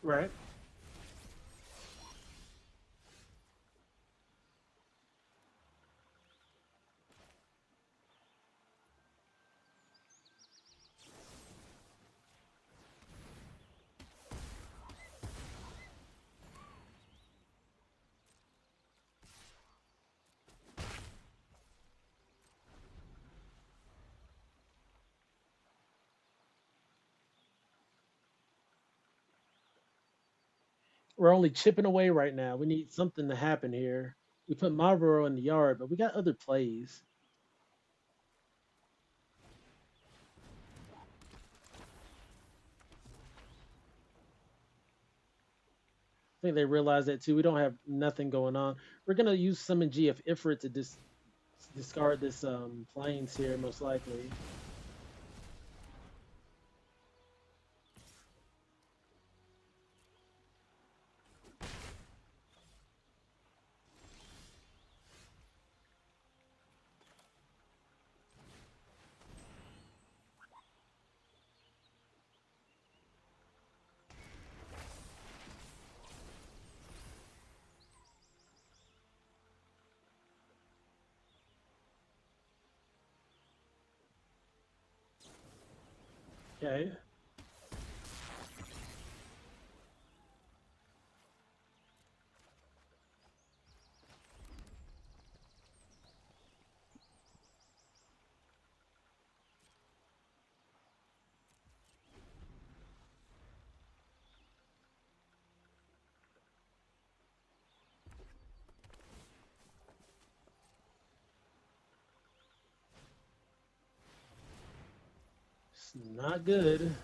Right. We're only chipping away right now. We need something to happen here. We put Marlboro in the yard, but we got other plays. I think they realize that too. We don't have nothing going on. We're gonna use Summon G of Ifrit to discard this planes here, most likely. Okay. Not good.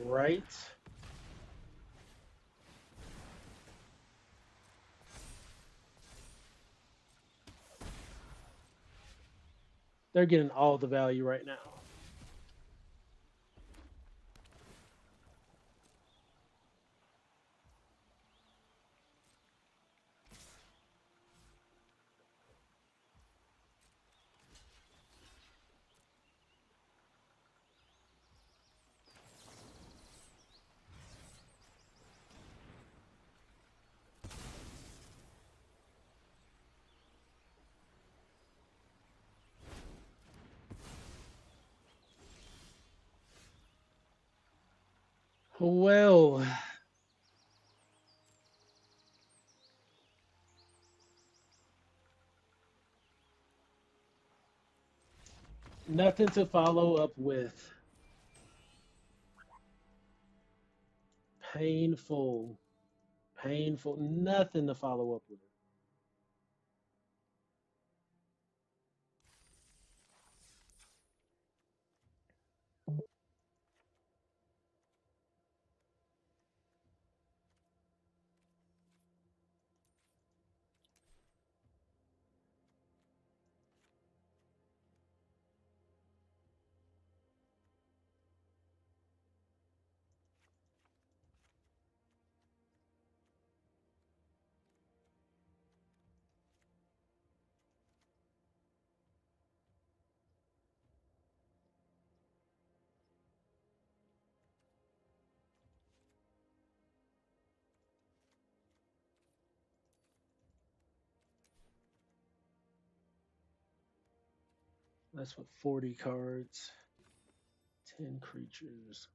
Right. They're getting all the value right now. Well, nothing to follow up with. Painful. Painful. Nothing to follow up with. That's what 40 cards, 10 creatures.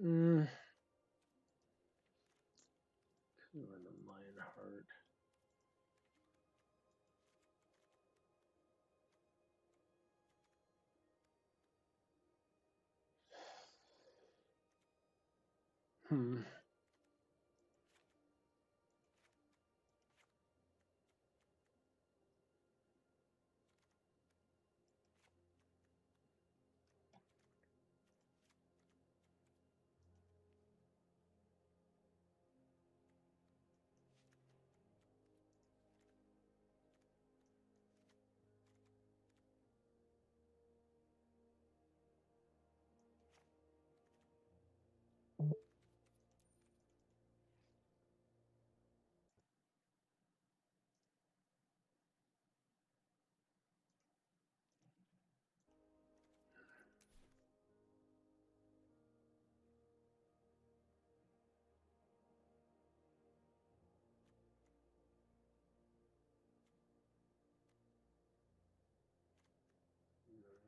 Mm, Run the Lionheart. Hmm.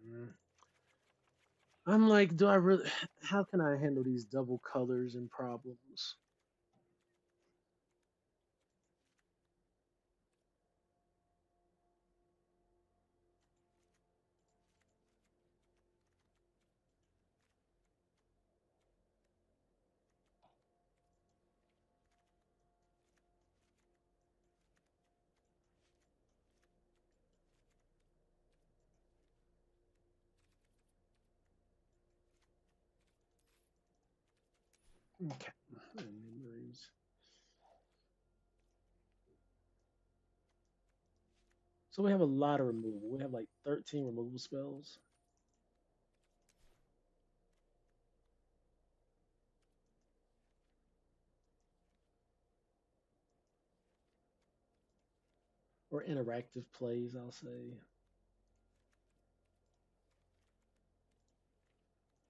Mm. I'm like, do I really? How can I handle these double colors and problems? Okay. Memories. So we have a lot of removal. We have like 13 removal spells. or interactive plays, I'll say.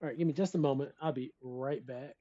All right, give me just a moment. I'll be right back.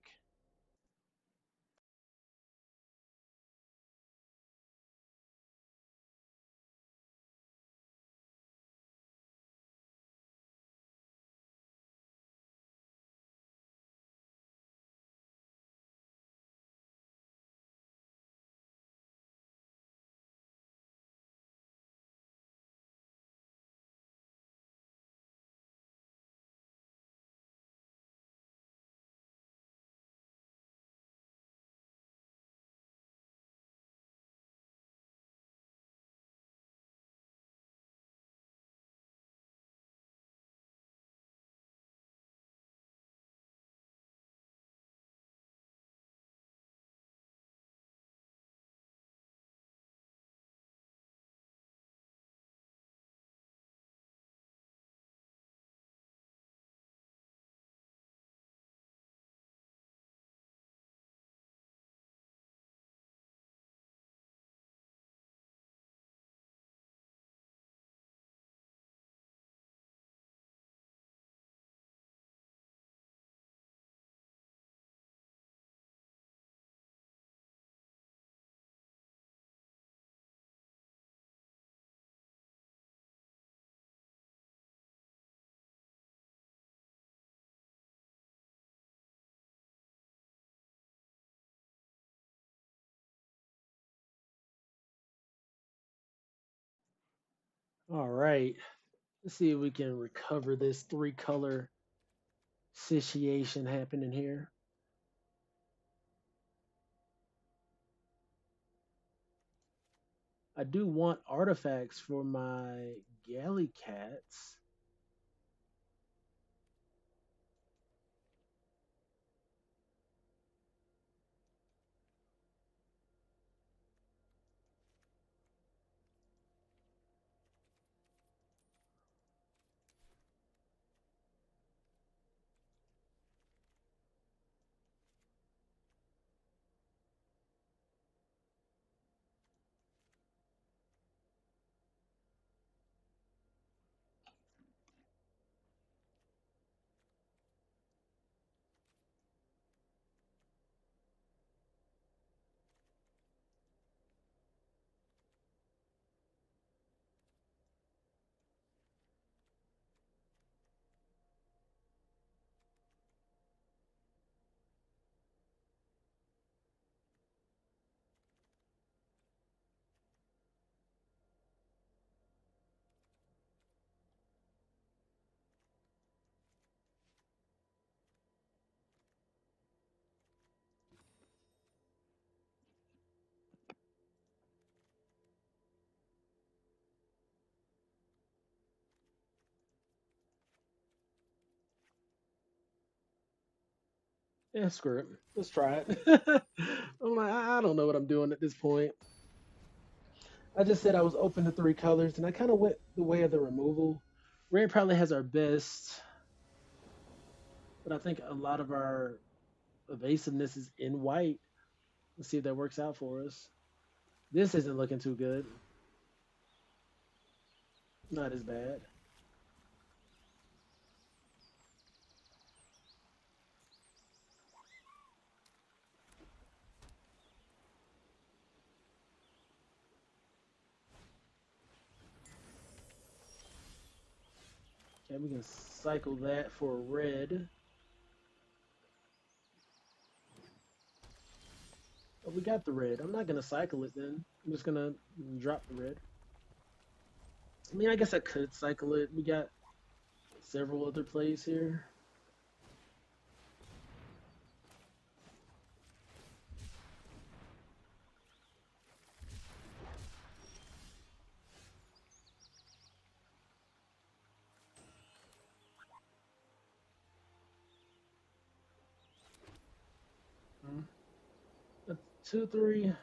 All right. Let's see if we can recover this three color situation happening here. I do want artifacts for my galley cats. Yeah, screw it. Let's try it. I'm like, I don't know what I'm doing at this point. I just said I was open to three colors, and I kind of went the way of the removal. Red probably has our best, but I think a lot of our evasiveness is in white. Let's see if that works out for us. This isn't looking too good. Not as bad. Okay, we can cycle that for red. Oh, we got the red. I'm not gonna cycle it then. I'm just gonna drop the red. I mean, I guess I could cycle it. We got several other plays here. Hmm. 2, 3.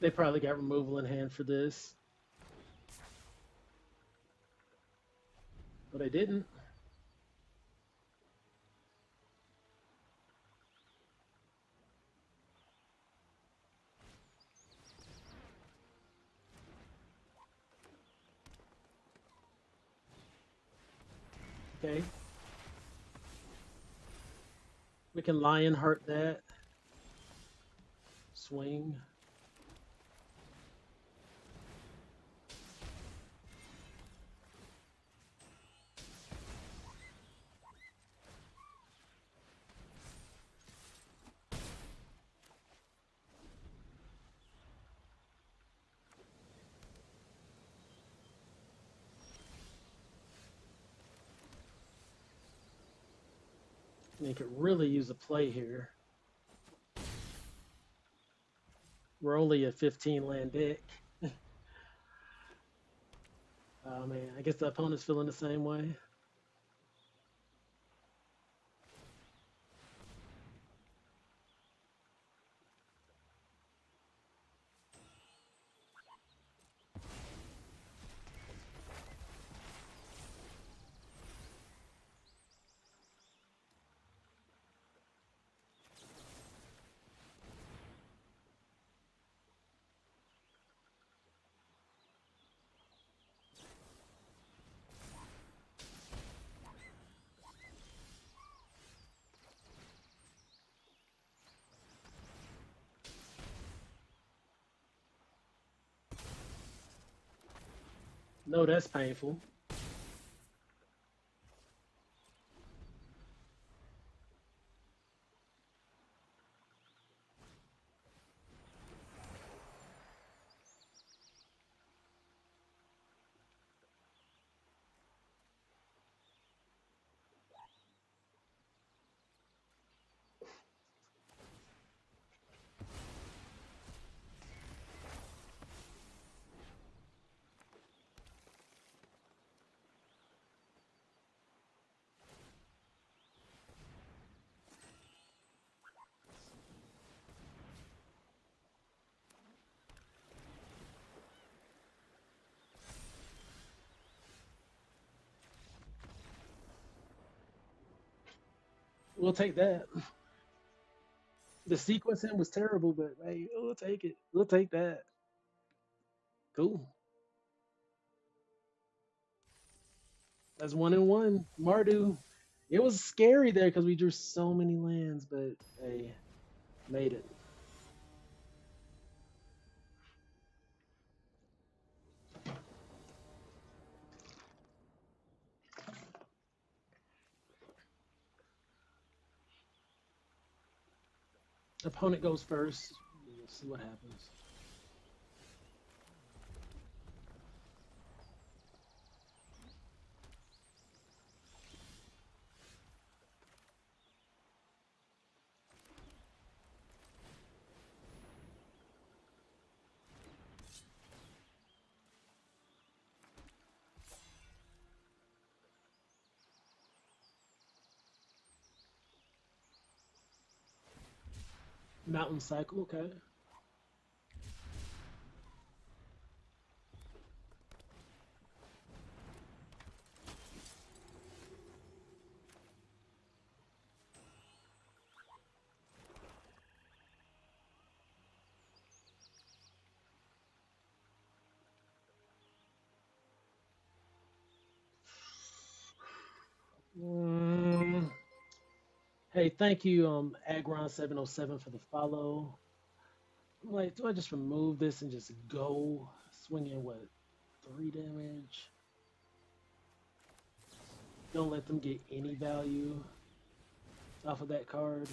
They probably got removal in hand for this, but they didn't. Okay. We can Lionheart that. Swing. You could really use a play here. We're only a 15 land deck. Oh man, I guess the opponent's feeling the same way. No, that's painful. We'll take that. The sequencing was terrible, but hey, we'll take it. We'll take that. Cool. That's 1-1. Mardu. It was scary there because we drew so many lands, but hey, made it. Opponent goes first. We'll see what happens. Mountain cycle, okay. Mm, hey, thank you, Agron707 for the follow. I'm like, do I just remove this and just go swinging what 3 damage? Don't let them get any value off of that card.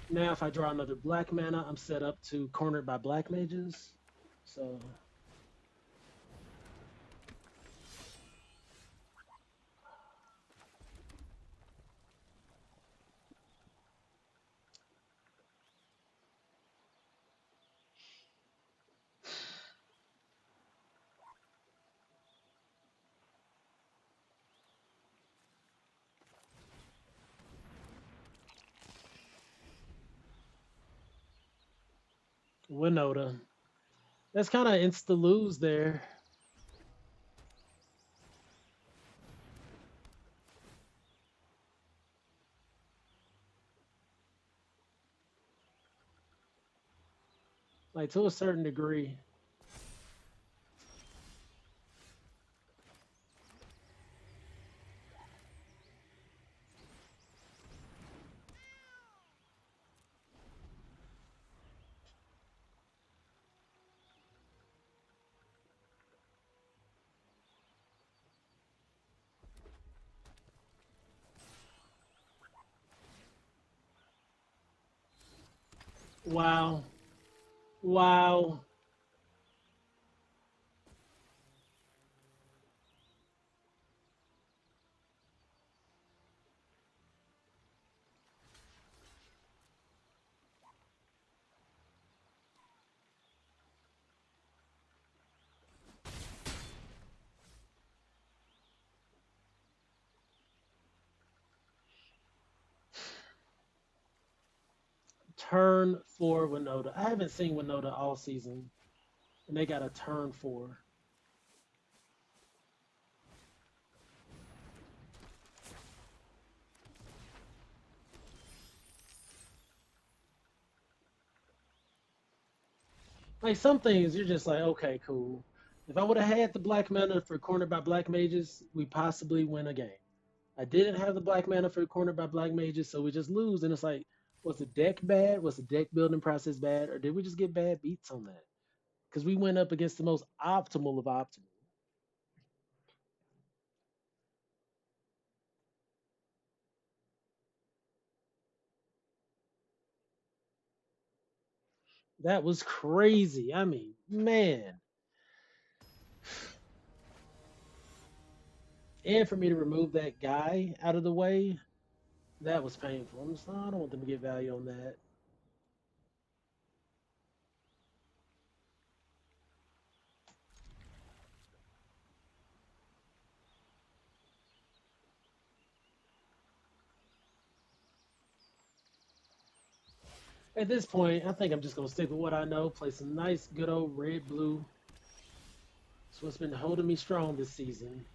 Now, if I draw another black mana, I'm set up to cornered by black mages. So Winota. That's kind of insta lose there. Like to a certain degree. Wow. Wow. Turn for Winota. I haven't seen Winota all season, and they got a turn for. Like some things, you're just like, okay, cool. If I would have had the black mana for cornered by black mages, we possibly win a game. I didn't have the black mana for cornered by black mages, so we just lose. And it's like, was the deck bad? Was the deck building process bad? Or did we just get bad beats on that? Because we went up against the most optimal of optimal. That was crazy. I mean, man. And for me to remove that guy out of the way, that was painful. I'm just, I don't want them to get value on that. At this point, I think I'm just gonna stick with what I know. Play some nice, good old red blue. It's what's been holding me strong this season.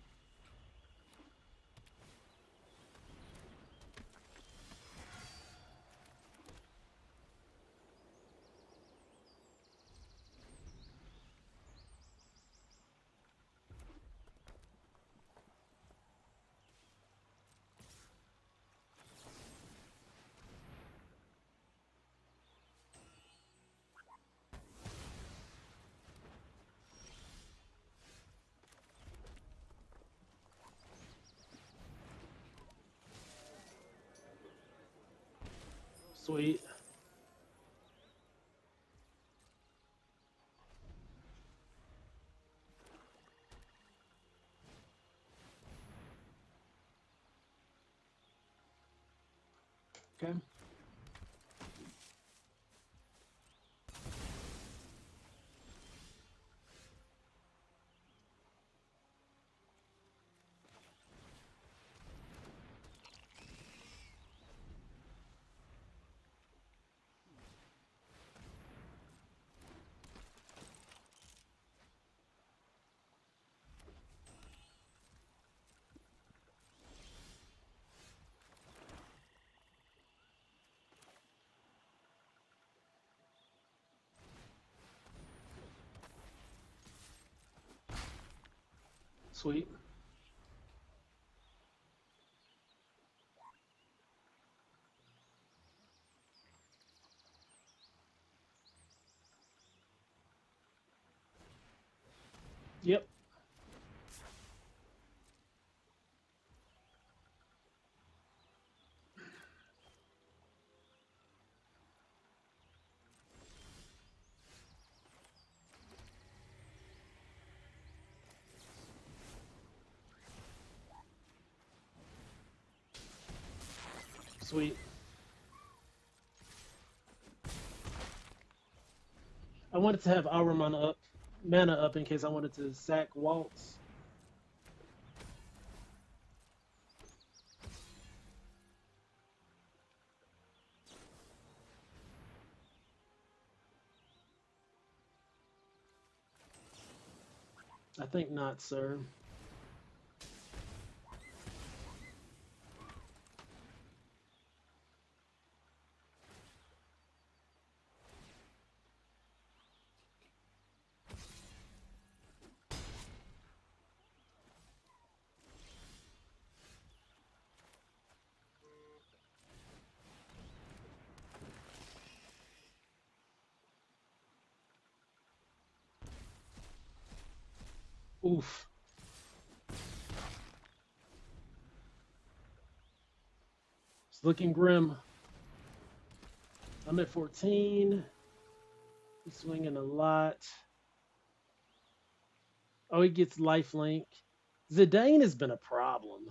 Sweet. Okay. Sweet. Yep. Sweet. I wanted to have our mana up in case I wanted to sack Waltz. I think not, sir. Oof. It's looking grim. I'm at 14. He's swinging a lot. Oh, he gets lifelink. Zidane has been a problem.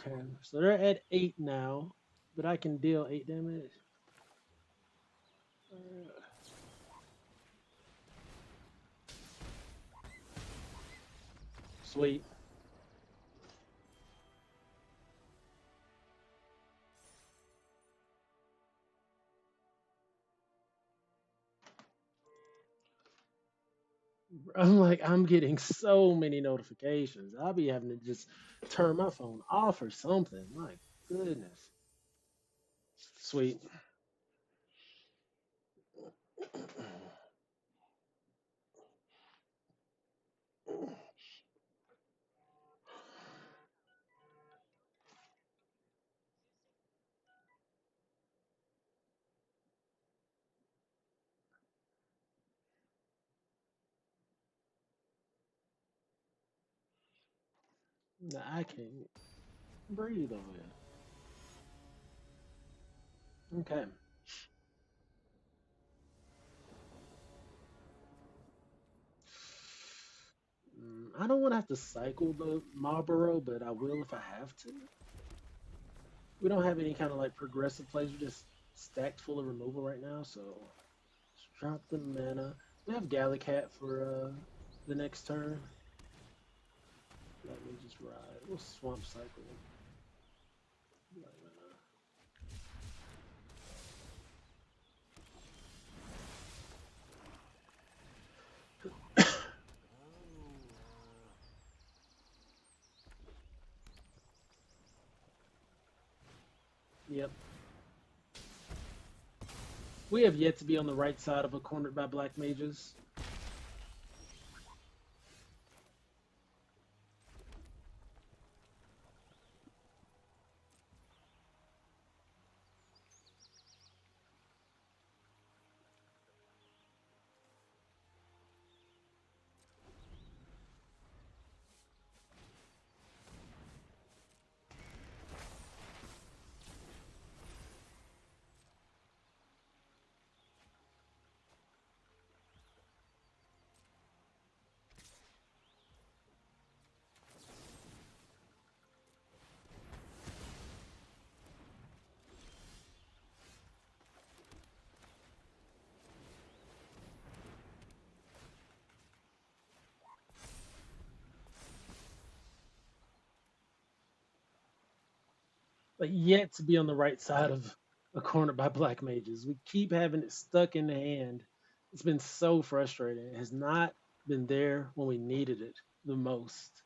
Okay, so they're at 8 now, but I can deal 8 damage. Sweet. I'm like, I'm getting so many notifications. I'll be having to just turn my phone off or something. My goodness. Sweet. Nah, I can't breathe over here. Okay. I don't want to have to cycle the Marlboro, but I will if I have to. We don't have any kind of like progressive plays. We're just stacked full of removal right now, so let's drop the mana. We have Gallicat for the next turn. Let me just ride. We'll swamp cycle. Yep. We have yet to be on the right side of a cornered by black mages. But yet to be on the right side of a corner by black mages. We keep having it stuck in the hand. It's been so frustrating. It has not been there when we needed it the most.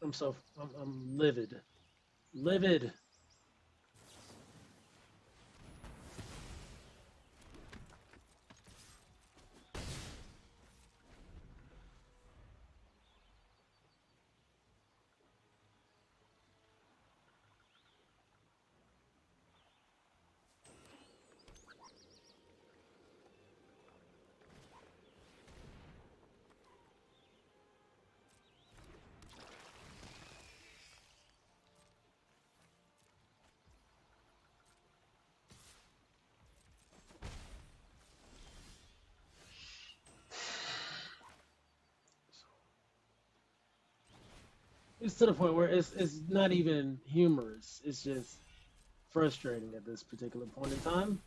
I'm livid. Livid. it's to the point where it's not even humorous. It's just frustrating at this particular point in time.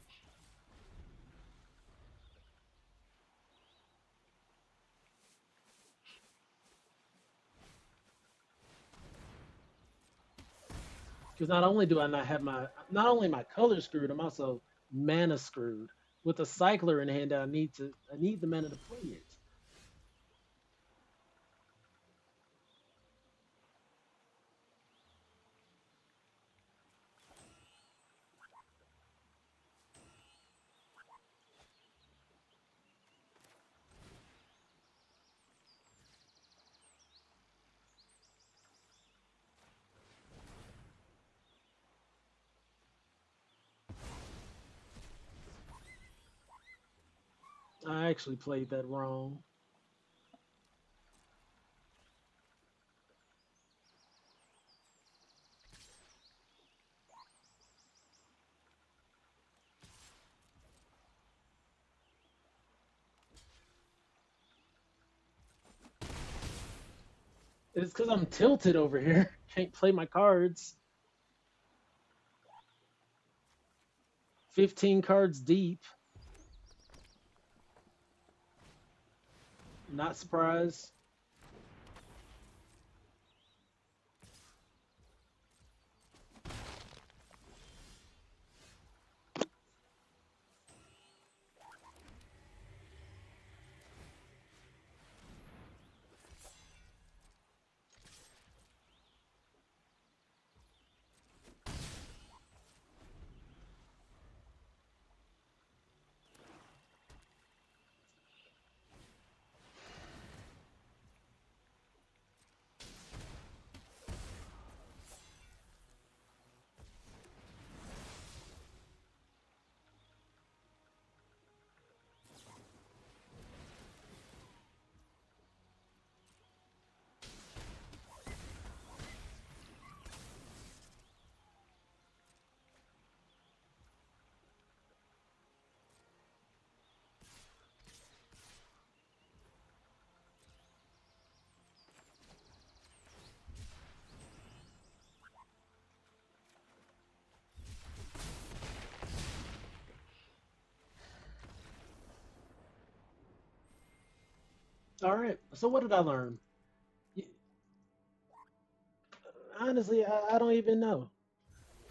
Because not only do I not have not only my color screwed, I'm also mana screwed. With a cycler in hand, I need the mana to play it. I actually played that wrong. It's because I'm tilted over here. Can't play my cards. 15 cards deep. Not surprised. All right. So what did I learn? Y- Honestly, I don't even know.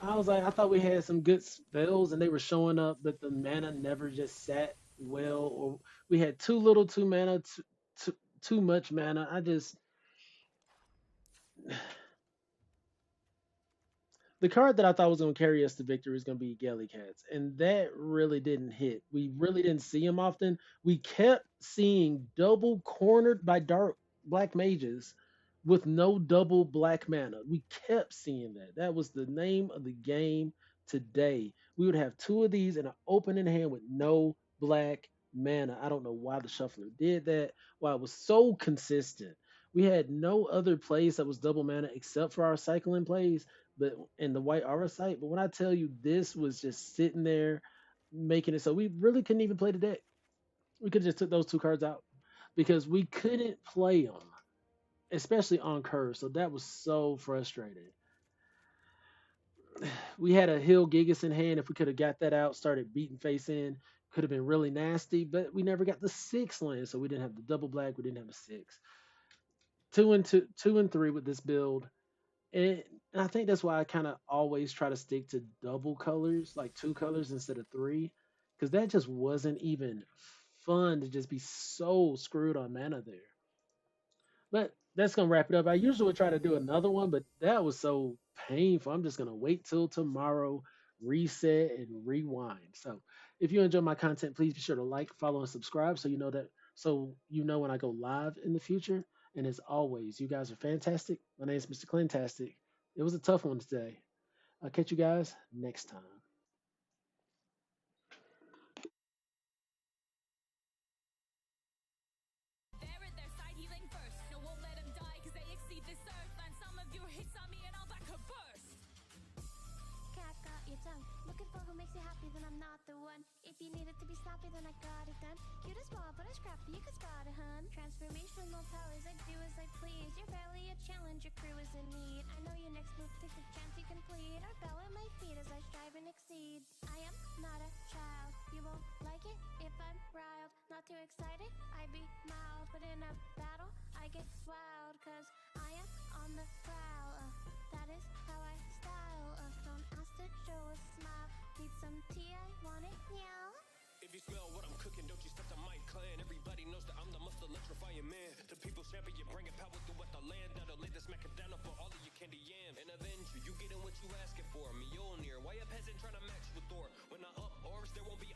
I was like, I thought we had some good spells and they were showing up, but the mana never just sat well, or we had too little, too mana, too much mana. I just the card that I thought was going to carry us to victory is going to be Gelly Cats, and that really didn't hit. We really didn't see him often. We kept seeing double cornered by dark black mages with no double black mana. We kept seeing that. That was the name of the game today. We would have two of these in an opening hand with no black mana. I don't know why the shuffler did that. Why it was so consistent. We had no other plays that was double mana except for our cycling plays, but in the white aura site. But when I tell you this was just sitting there making it so we really couldn't even play the deck. We could just took those two cards out because we couldn't play them, especially on curve. So that was so frustrating. We had a Hill Gigas in hand. If we could have got that out, started beating face in, could have been really nasty. But we never got the 6 land, so we didn't have the double black. We didn't have a 6. 2 and 3 with this build. And I think that's why I kind of always try to stick to double colors, like 2 colors instead of 3, because that just wasn't even fun to just be so screwed on mana there. But that's gonna wrap it up. I usually would try to do another one, but that was so painful. I'm just gonna wait till tomorrow, reset and rewind. So if you enjoy my content, please be sure to like, follow, and subscribe so you know when I go live in the future. And as always, you guys are fantastic. My name is Mr. Clintastik. It was a tough one today. I'll catch you guys next time. They're at their side healing first. No, won't let them die cause they exceed this earth. And some of your hits on me and I'll back her burst. Cat got your tongue. Looking for who makes you happy, then I'm not the one. If you need it to be sloppy, then I got it done. Cute as ball, but I'm scrappy, you could spot it, hun. Transformational powers, I do as I please. You're barely a challenge, your crew is in need. I know your next move takes a chance you complete. Our bell at my feet as I strive and exceed. I am not a child, you won't like it if I'm riled. Not too excited, I be mild. But in a battle, I get wild. Cause I am on the prowl. That is how I style. Don't ask to show a smile. Need some tea, I want it now. If you smell what I'm cooking, don't you step to my clan. Everybody knows that I'm the most electrifying man. The people's champion, bringing power throughout the land. That'll lay the smack down for all of you candy yams. An avenger, you getting what you asking for. Mjolnir, why a peasant trying to match with Thor? When I up orbs, there won't be